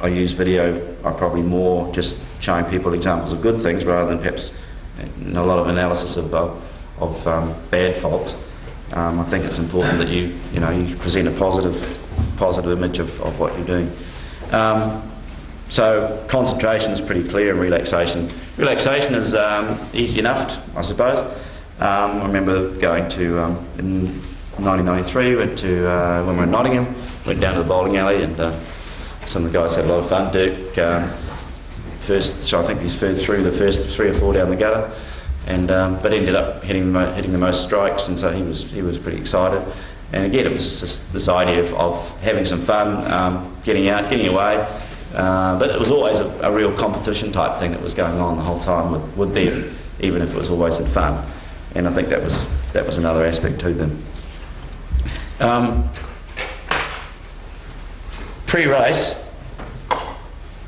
I use video. I probably more just showing people examples of good things rather than perhaps a lot of analysis of bad faults. I think it's important that you present a positive image of what you're doing. So concentration is pretty clear, and relaxation is easy enough, I suppose. I remember going to in 1993, went to when we were in Nottingham, went down to the bowling alley, and some of the guys had a lot of fun. Dirk so I think he's through the first 3 or 4 down the gutter, and but ended up hitting the most strikes, and so he was pretty excited. And again, it was just this idea of having some fun, getting out, getting away, But it was always a real competition type thing that was going on the whole time with them, even if it was always in fun. And I think that was another aspect to them. Pre-race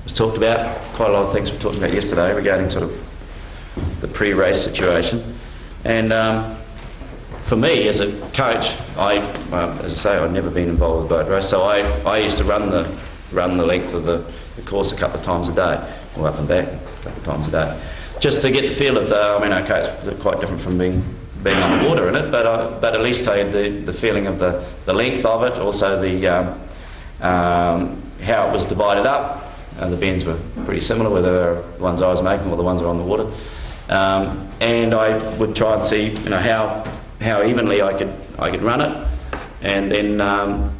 was talked about, quite a lot of things we talked about yesterday regarding sort of the pre-race situation. And for me, as a coach, as I say, I'd never been involved with a boat race, so I used to run the length of the course a couple of times a day, or up and back a couple of times a day, just to get the feel of the. I mean, okay, it's quite different from being on the water in it, but at least I had the feeling of the length of it, also the how it was divided up. The bends were pretty similar, whether they were the ones I was making or the ones that were on the water, and I would try and see, how evenly I could run it, and then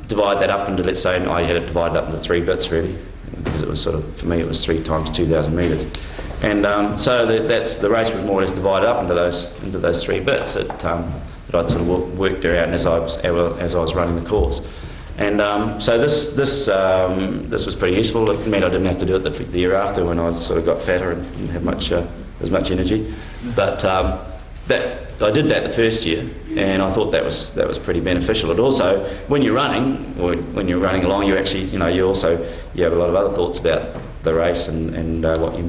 divide that up into, let's say, I had it divided up into 3 bits really, because it was sort of, for me, it was 3 times 2,000 metres, and so the race was more or less divided up into those 3 bits that I'd sort of worked around as I was running the course. And so this was pretty useful. It meant I didn't have to do it the year after, when I sort of got fatter and didn't have as much energy. But I did that the first year, and I thought that was pretty beneficial. And also, when you're running, or when you're running along, you actually, you have a lot of other thoughts about the race and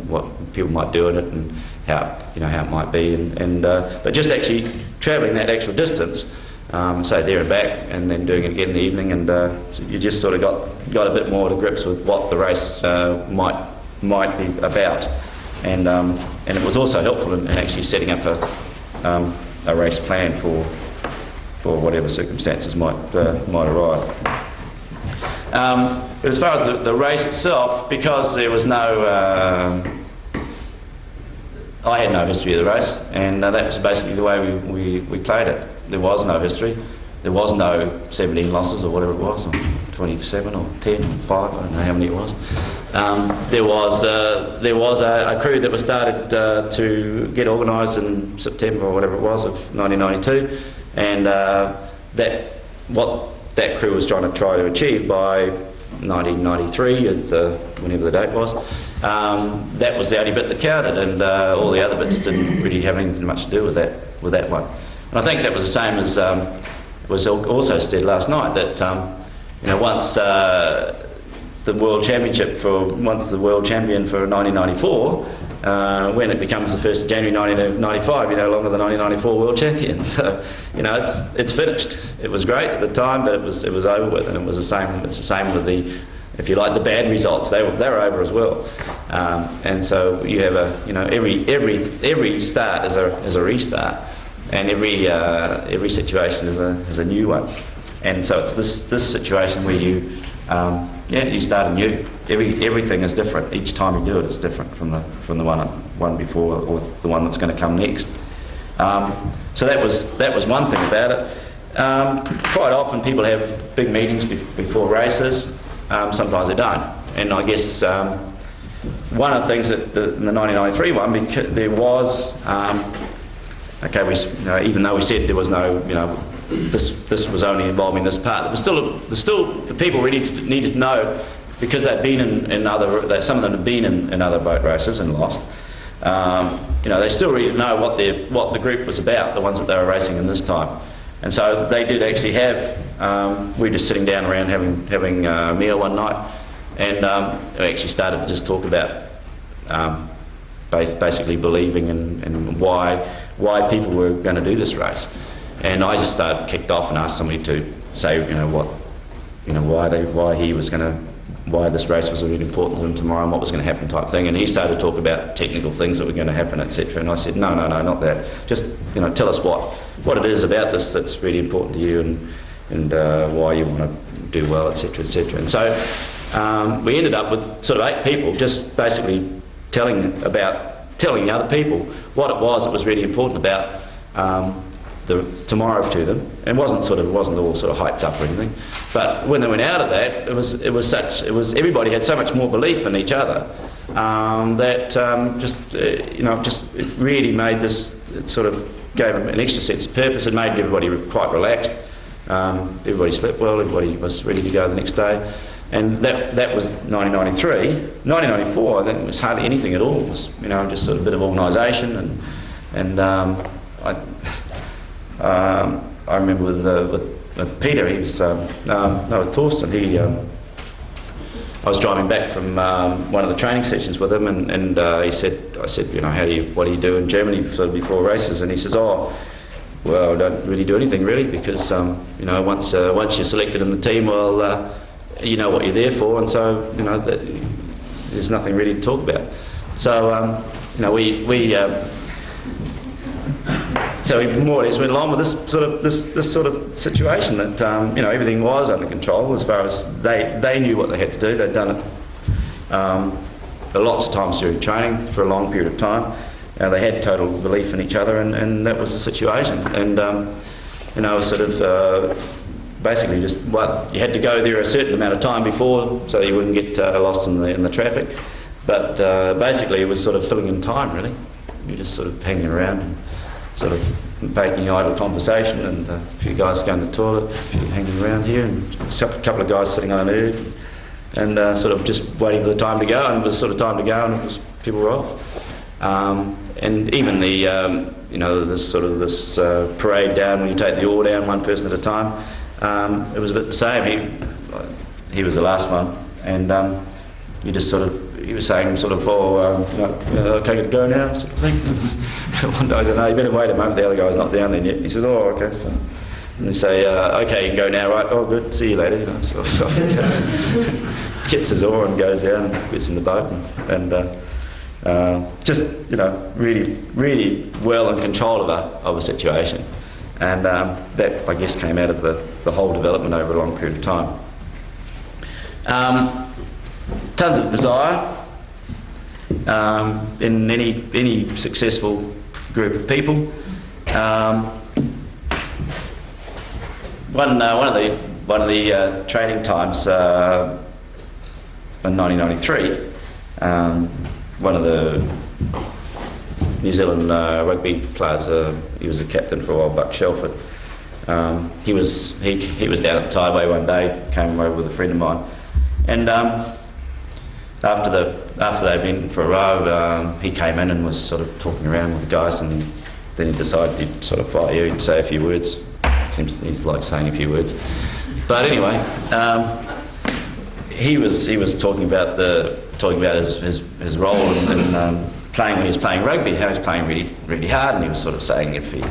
what people might do in it, and how it might be, but just actually travelling that actual distance. Say there and back, and then doing it again in the evening, and so you just sort of got a bit more to grips with what the race might be about, and it was also helpful in actually setting up a race plan for whatever circumstances might arrive. But as far as the race itself, because there was no, I had no history of the race, and that was basically the way we played it. There was no history. There was no 17 losses or whatever it was, or 27 or 10 or 5, I don't know how many it was. There was a crew that was started to get organised in September or whatever it was of 1992, and what that crew was trying to achieve by 1993, whenever the date was, that was the only bit that counted, and all the other bits didn't really have anything much to do with that one. And I think that was the same as was also said last night, that once the world champion for 1994, when it becomes the 1st of January 1995, you're no longer the 1994 world champion. So it's finished. It was great at the time, but it was over with, and it was the same. It's the same with the, if you like, the bad results. They were over as well. And so you have every start is a restart. And every situation is a new one, and so it's this situation where you start anew. Everything is different each time you do it. It's different from the one before, or the one that's going to come next. So that was one thing about it. Quite often people have big meetings before races. Sometimes they don't, and I guess one of the things that in the 1993 one, because there was. Okay, even though we said there was no, this was only involving this part, there was still the people really needed to know, because they'd been in other, some of them had been in other boat races and lost. They still really know what the group was about, the ones that they were racing in this time, and so they did actually have. We were just sitting down around having a meal one night, and we actually started to just talk about basically believing and why people were going to do this race. And I just kicked off and asked somebody to say, why this race was really important to them tomorrow and what was going to happen type thing. And he started to talk about technical things that were going to happen, etc. And I said, no, not that. Just tell us what it is about this that's really important to you, and why you want to do well, etc., etc. And so we ended up with sort of 8 people just basically telling other people what it was that was really important about the tomorrow to them. And it wasn't all sort of hyped up or anything. But when they went out of that, everybody had so much more belief in each other that it really made this. It sort of gave them an extra sense of purpose. It made everybody quite relaxed. Everybody slept well. Everybody was ready to go the next day. And that was 1993. 1994, I think it was hardly anything at all. It was, you know, just sort of a bit of organisation, and I remember with Peter, he was with Torsten. I was driving back from one of the training sessions with him, and I said, you know, what do you do in Germany sort of before races? And he says, oh, well, I don't really do anything really, because you know, once you're selected in the team, well, you know what you're there for, and so, you know, there's nothing really to talk about. So you know, so we more or less went along with this sort of situation that you know, everything was under control as far as they knew what they had to do. They'd done it lots of times during training for a long period of time. They had total belief in each other, and that was the situation. And you know, sort of basically just, well, you had to go there a certain amount of time before so that you wouldn't get lost in the traffic. But basically, it was sort of filling in time, really. You're just sort of hanging around and sort of making idle conversation, and a few guys going to the toilet, a few hanging around here, and a couple of guys sitting on an erg, and sort of just waiting for the time to go. And it was sort of time to go, and it was, people were off. And even the you know, there's sort of this parade down when you take the oar down, one person at a time. It was a bit the same. He was the last one, and you just sort of, he was saying sort of, oh, you know, okay, good to go now, sort of thing. One day I said, no, you better wait a moment, the other guy's not down there yet. He says, oh, okay. So, and they say, okay, you can go now, right? Oh, good, see you later. You know, sort of gets his oar and goes down, and gets in the boat, and just, you know, really, really well in control of a situation. And that, I guess, came out of the whole development over a long period of time. Tons of desire in any successful group of people. One of the training times in 1993, one of the New Zealand rugby players, he was a captain for a while, Buck Shelford. He was down at the Tideway one day, came over with a friend of mine, and after they'd been for a row, he came in and was sort of talking around with the guys, and then he decided he'd sort of fight you and say a few words. Seems he's like saying a few words, but anyway, he was talking about his role in playing when he was playing rugby, how he was playing really, really hard, and he was sort of saying if he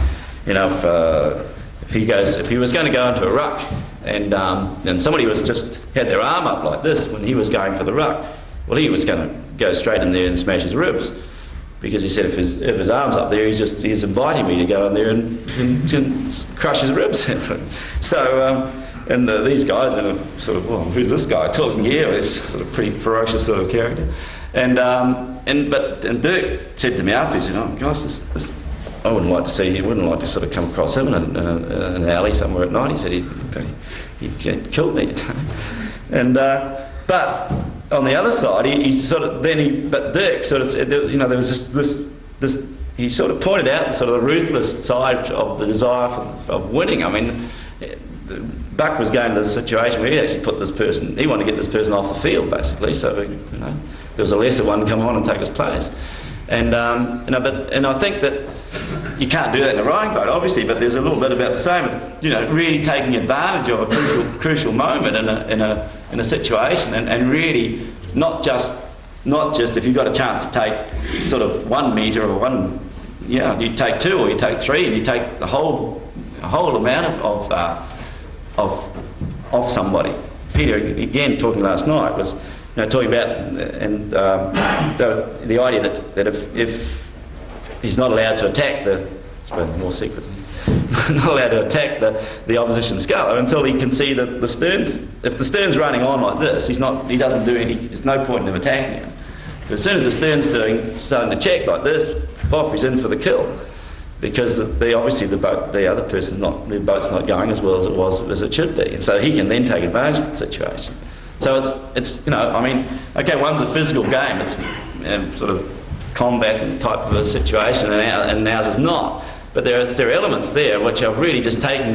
was going to go into a ruck and somebody was just had their arm up like this when he was going for the ruck, well, he was going to go straight in there and smash his ribs, because he said if his arm's up there, he's inviting me to go in there and crush his ribs. So these guys are sort of, well, who's this guy talking here? He's sort of pretty ferocious sort of character. And Dirk said to me after, he said, "Oh gosh, this I wouldn't like to sort of come across him in an alley somewhere at night." He said he'd kill me. And but on the other side, but Dirk sort of said, you know, there was this. He sort of pointed out sort of the ruthless side of the desire of winning. I mean, Buck was going to the situation where he actually put this person. He wanted to get this person off the field, basically. So, you know, there was a lesser one come on and take his place. And you know, and I think that you can't do that in a rowing boat, obviously. But there's a little bit about the same, of, you know, really taking advantage of a crucial moment in a situation, and really not just if you've got a chance to take sort of 1 metre or one, you know, you take 2 or you take 3, and you take the whole amount of somebody. Peter, again, talking last night, was, you know, talking about and the idea that if he's not allowed to attack more secret, not allowed to attack the opposition sculler until he can see that the stern's, if the stern's running on like this, he doesn't do any, there's no point in him attacking him. But as soon as the stern's starting to check like this, off he's in for the kill, because obviously the other person's the boat's not going as well as it should be, and so he can then take advantage of the situation. So it's you know, I mean, okay, one's a physical game, it's sort of combat type of a situation, and ours is not. But there are elements there which are really just taking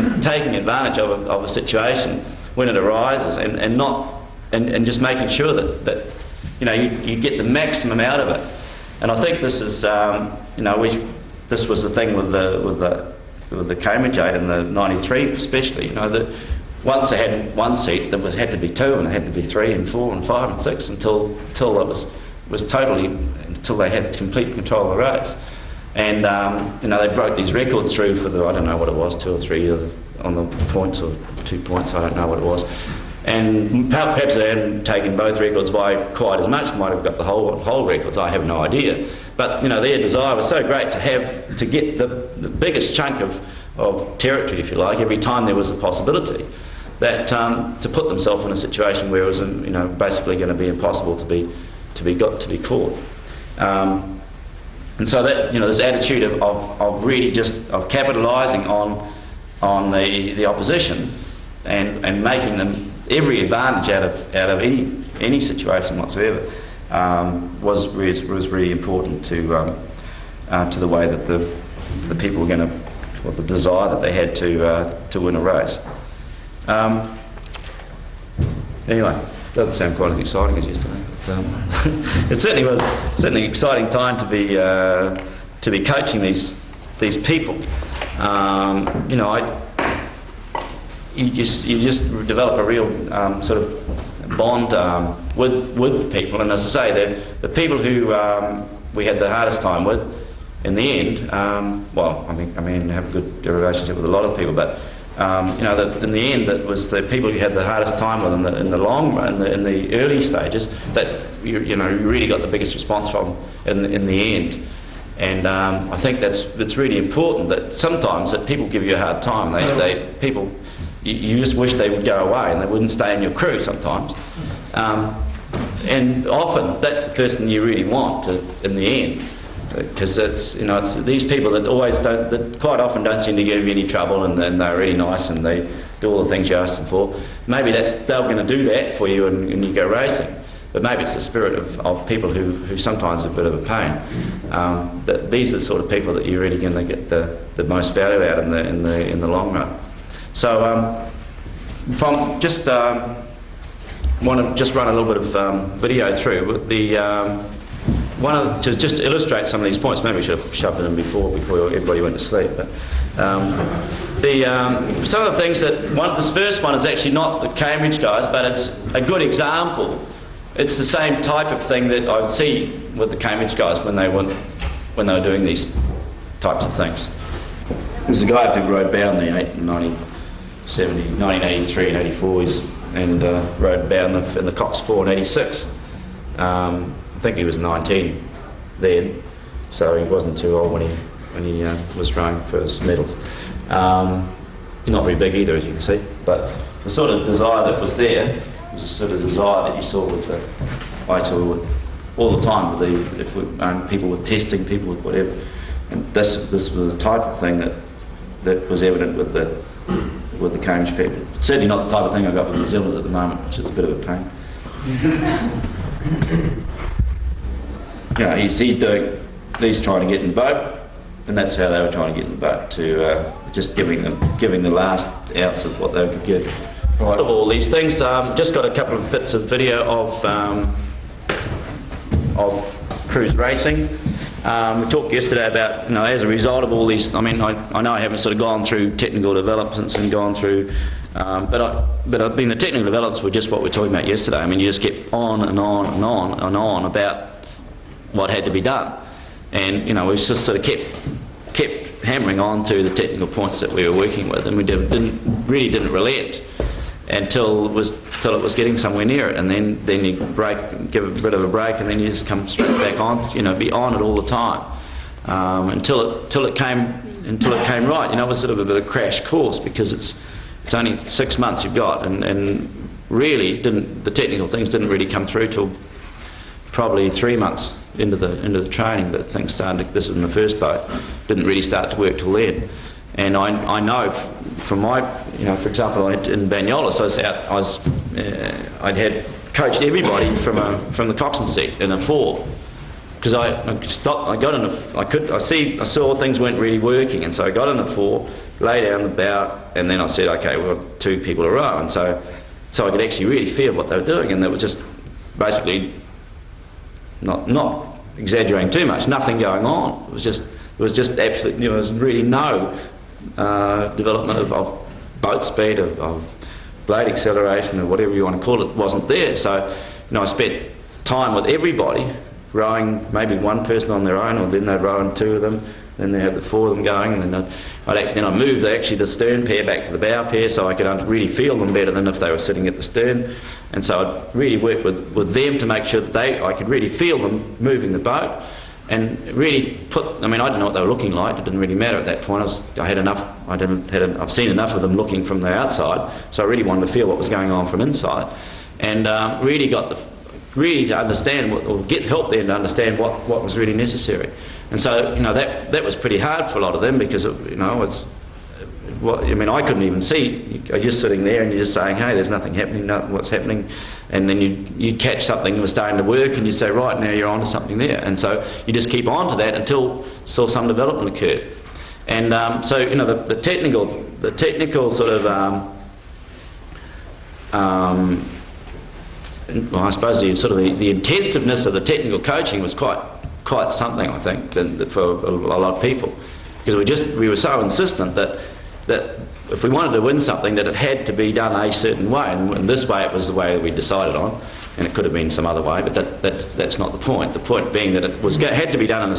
advantage of a situation when it arises, and not and just making sure that you know, you get the maximum out of it. And I think this is, you know, this was the thing with the Cambridge 8 in the 93 especially, you know, that once they had one seat, there had to be two, and it had to be 3 and 4 and 5 and 6 until it was totally, until they had complete control of the race. And you know, they broke these records through for the, I don't know what it was, 2 or 3 on the points, or 2 points, I don't know what it was. And perhaps they hadn't taken both records by quite as much. They might have got the whole records. I have no idea. But you know, their desire was so great to get the biggest chunk of territory, if you like, every time there was a possibility, that to put themselves in a situation where it was, you know, basically going to be impossible to be caught. And so that, you know, this attitude of really just capitalising on the opposition and making them every advantage out of any situation whatsoever was really important to the way that the people were going to, or the desire that they had to win a race. Anyway, doesn't sound quite as exciting as yesterday. But, it certainly was an exciting time to be coaching these people. You know, you just develop a real sort of bond with people, and as I say, the people who we had the hardest time with, in the end, well, I mean, have a good relationship with a lot of people, but you know, in the end, it was the people you had the hardest time with in the long run, in the early stages, that you know, you really got the biggest response from in the end. And I think it's really important that sometimes that people give you a hard time. People. You just wish they would go away and they wouldn't stay in your crew sometimes. And often that's the person you really want in the end, because it's, you know, it's these people that quite often don't seem to give you any trouble, and they're really nice and they do all the things you ask them for. Maybe they're going to do that for you and you go racing. But maybe it's the spirit of people who sometimes are a bit of a pain. That these are the sort of people that you're really going to get the most value out in the long run. So from just want to just run a little bit of video through just to illustrate some of these points. Maybe we should have shoved it in before everybody went to sleep. But some of the things that this first one is actually not the Cambridge guys, but it's a good example. It's the same type of thing that I would see with the Cambridge guys when they were doing these types of things. This is a guy who rode bound the 8 in 1983 and 84, and rode bound in the Cox 4 in 86. I think he was 19 then, so he wasn't too old when he was rowing for his medals. Not very big either, as you can see, but the sort of desire that was there was a sort of desire that you saw I saw all the time with people with testing, people with whatever. And this was the type of thing that was evident with the Cambridge people. It's certainly not the type of thing I've got with New Zealanders at the moment, which is a bit of a pain. You know, he's trying to get in the boat, and that's how they were trying to get in the boat, to just giving the last ounce of what they could get. Right, of all these things, just got a couple of bits of video of cruise racing. We talked yesterday about, you know, as a result of all these, I mean, I know I haven't sort of gone through technical developments and gone through, but the technical developments were just what we were talking about yesterday. I mean, you just kept on and on and on and on about what had to be done. And, you know, we just sort of kept hammering on to the technical points that we were working with, and we didn't relent until it was getting somewhere near it, and then you give a bit of a break, and then you just come straight back on, you know, be on it all the time, until it came right. You know, it was sort of a bit of a crash course, because it's only 6 months you've got, and really the technical things didn't really come through till probably 3 months into the training that things started. This is in the first boat, didn't really start to work till then. And I know from my, you know, for example, in Banyolas, I'd had coached everybody from the coxswain seat in a 4, because I saw things weren't really working, and so I got in the 4, lay down the bout, and then I said, okay, we've got 2 people to row, and so so I could actually really feel what they were doing, and they were just basically not exaggerating too much, nothing going on. It was just absolutely, there was really no development of boat speed, of blade acceleration, or whatever you want to call it, wasn't there. So, I spent time with everybody, rowing maybe one person on their own, or then they'd row in two of them, then they had the four of them going, and then I'd move the stern pair back to the bow pair so I could really feel them better than if they were sitting at the stern. And so I'd really work with them to make sure that I could really feel them moving the boat, and really I didn't know what they were looking like. It didn't really matter at that point. I've seen enough of them looking from the outside, so I really wanted to feel what was going on from inside, and really to understand help them to understand what was really necessary. And so that was pretty hard for a lot of them, because I couldn't even see. You're just sitting there and you're just saying, hey, there's nothing happening, what's happening? And then you'd catch something that was starting to work, and you'd say, right, now you're onto something there. And so you just keep on to that until some development occurred. And so the technical sort of well, I suppose the intensiveness of the technical coaching was quite something, I think, for a lot of people, because we were so insistent that if we wanted to win something, that it had to be done a certain way, and this way it was the way we decided on, and it could have been some other way, but that's not the point. The point being that it had to be done in a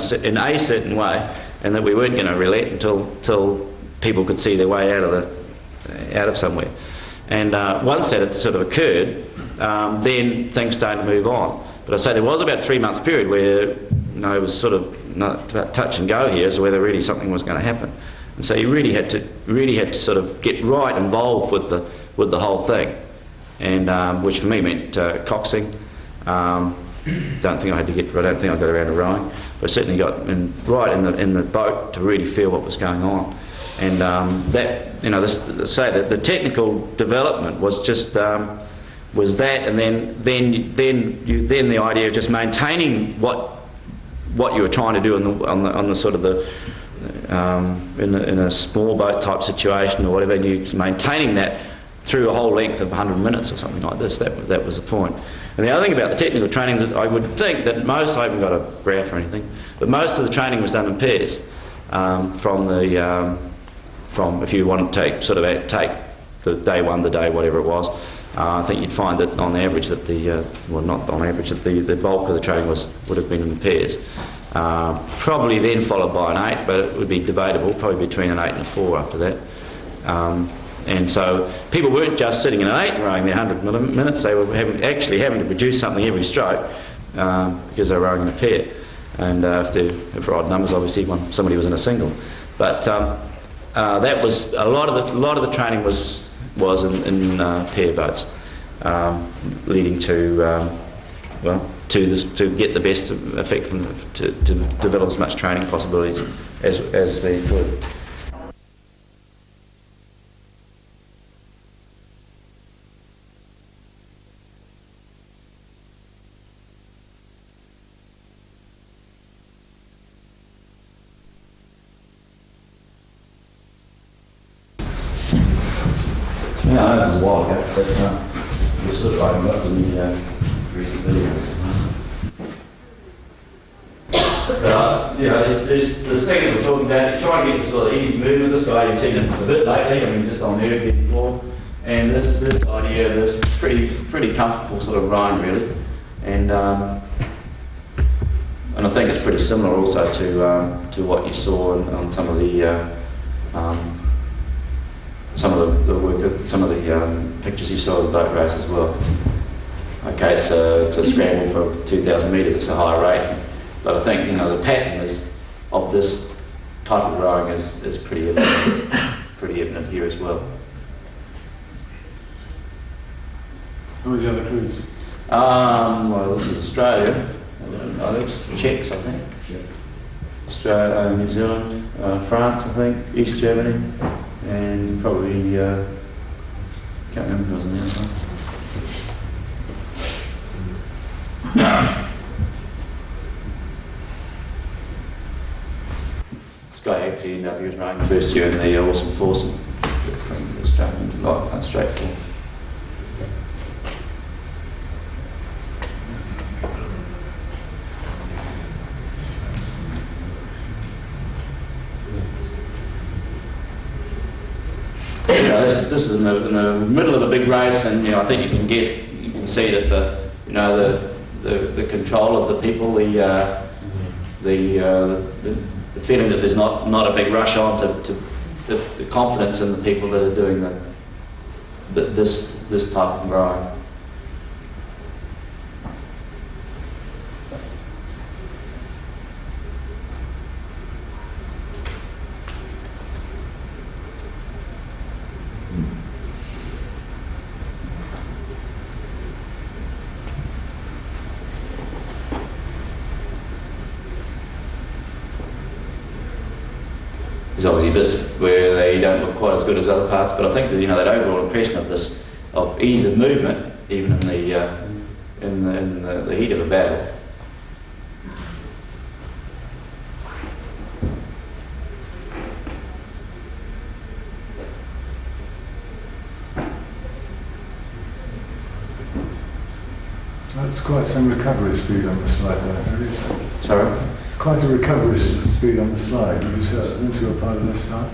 certain way, and that we weren't going to relent until people could see their way out of somewhere. And once that had sort of occurred, then things started to move on. But I say there was about a 3-month period where it was sort of touch and go here as to whether really something was going to happen. And so you really had to sort of get right involved with the whole thing, and which for me meant coxing. I don't think I got around to rowing, but I certainly got right in the boat to really feel what was going on. And the technical development was just was that, and then the idea of just maintaining what you were trying to do on the sort of in a small boat type situation or whatever, and you maintaining that through a whole length of 100 minutes or something like this. That was the point. And the other thing about the technical training, that I would think that I haven't got a graph or anything, but most of the training was done in pairs. From if you want to take the day one, the day whatever it was, I think you'd find that on average that the bulk of the training would have been in pairs. Probably then followed by an 8, but it would be debatable, probably between an 8 and a 4 after that. And so people weren't just sitting in an 8 and rowing their 100 minutes, they were actually having to produce something every stroke, because they were rowing in a pair. And if odd numbers, obviously somebody was in a single. But that was a lot of the training was in pair boats, leading to to get the best effect to develop as much training possibilities as they could. Yeah, that was a while ago, but we're sort of opening up some recent videos. But this thing that we're talking about, you're trying to get sort of easy movement. This guy, you've seen him a bit lately, just on there before. And this idea, this pretty comfortable sort of rowing really. And I think it's pretty similar also to what you saw on some of the pictures you saw of the boat race as well. Okay, it's a scramble for 2,000 metres. It's a higher rate, but I think the pattern of this type of rowing is pretty evident here as well. Who are the other crews? Well, this is Australia. I think it's Czechs, I think. Australia, New Zealand, France, I think, East Germany, and probably can't remember who was on the other side. This guy actually ended up, he was running the first year in the Awesome Foursome from Australia, not straightforward. this is in the middle of a big race, and I think you can guess, you can see that the control of the people, the feeling that there's not a big rush on to the confidence in the people that are doing this type of growing. There's obviously bits where they don't look quite as good as other parts, but I think that that overall impression of ease of movement, even in the heat of a battle. That's quite some recovery speed on the slide there. Sorry? Quite a recovery speed on the slide. Would you say that's into a part of this time?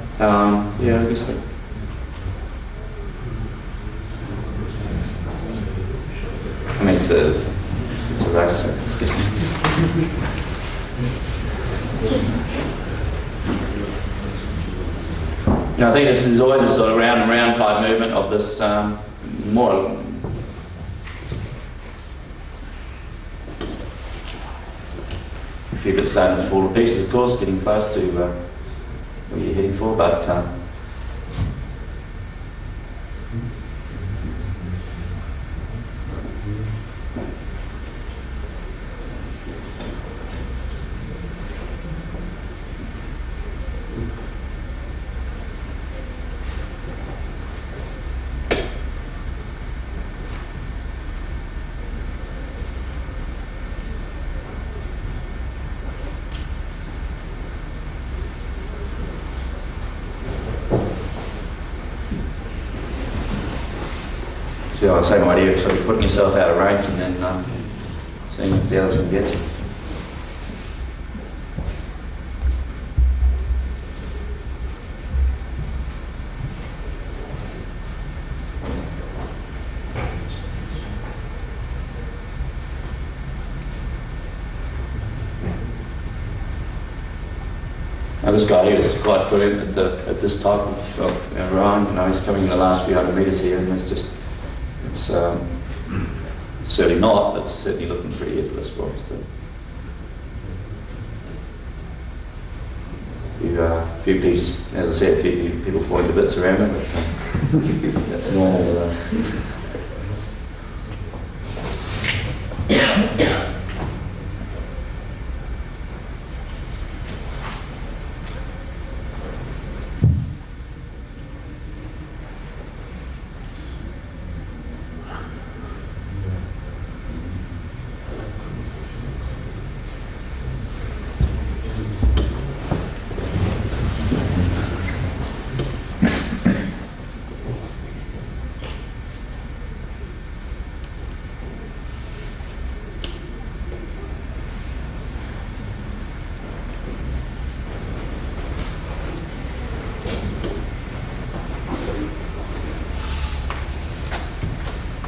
Yeah, I guess so. I mean, it's a race, so it's good. I think this is always a sort of round and round type movement of this more. A few bits starting to fall to pieces, of course, getting close to where you're heading for, but same idea of sort of putting yourself out of range and then seeing if the others can get you. Now this guy here is quite brilliant at this type of run. He's coming in the last few hundred metres here, and it's certainly not, but it's certainly looking pretty effortless for us. So. Few pieces, as I said, a few people falling to bits around it, but that's normal.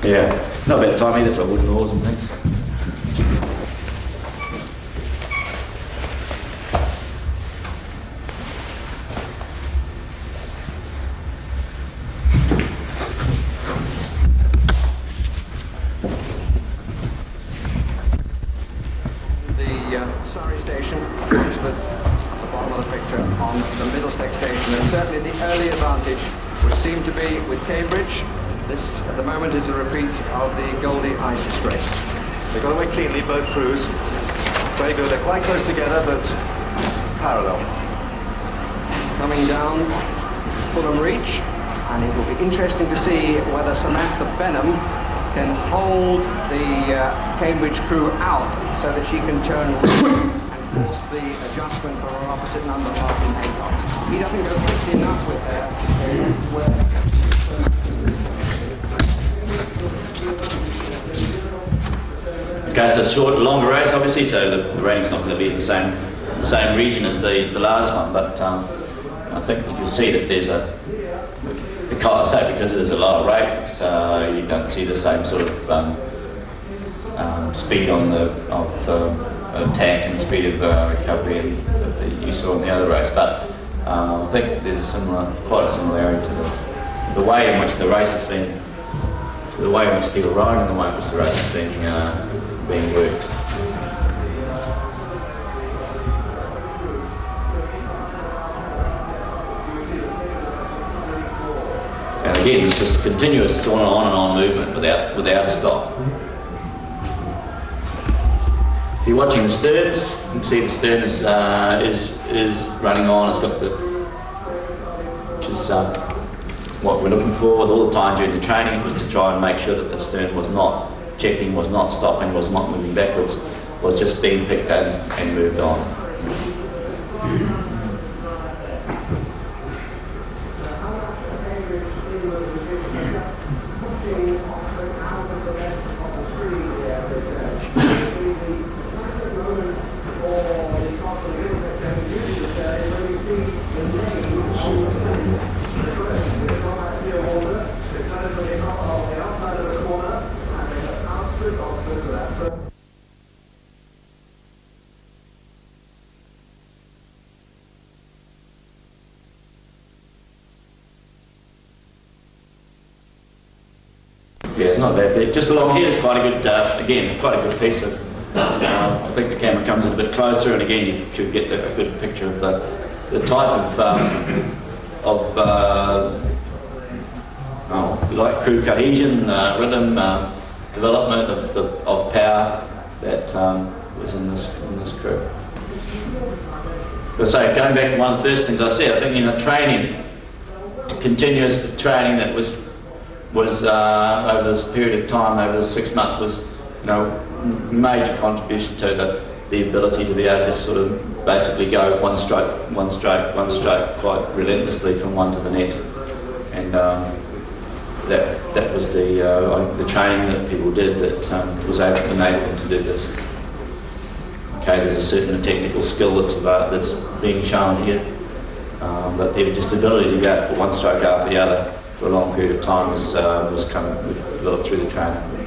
Yeah, not a bad time either for wooden oars and things. Surrey station, at the bottom of the picture, on the Middlesex station, and certainly the early advantage would seem to be with Cambridge. This, at the moment, is a repeat of the Goldie Ice Race. They got away cleanly, both crews. Very good. They're quite close together, but parallel. Coming down Fulham Reach, and it will be interesting to see whether Samantha Benham can hold the Cambridge crew out so that she can turn right and force the adjustment for her opposite number, Martin Haycock. He doesn't go quickly enough with her. Okay, so it's a longer race, obviously, so the rating's not going to be in the same region as the last one, but I think you'll see that there's a because I say because it is a lower rate, it's, you don't see the same sort of speed on the attack and speed of recovery that you saw in the other race. But I think there's quite a similarity to the way in which the race has been, the way in which people are riding, and the way in which the race is being worked. And again, it's just continuous on and on movement without a stop. If you're watching the sterns, you can see the stern is running on. It's got which is what we're looking for. All the time during the training, it was to try and make sure that the stern was not checking, was not stopping, was not moving backwards, was just being picked up and moved on. Yeah, it's not that big. Just along here is quite a good, again, quite a good piece of, I think the camera comes in a bit closer, and again you should get a good picture of the type of like crew cohesion, rhythm, development of power that was in this crew. But so going back to one of the first things I said, I think training, continuous training that was over this period of time, over the 6 months, was major contribution to the ability to be able to sort of basically go one stroke quite relentlessly from one to the next, and that was the training that people did that was able to enable them to do this. Okay, there's a certain technical skill that's being shown here, but just the ability to go for one stroke after the other for a long period of time was developed through the training.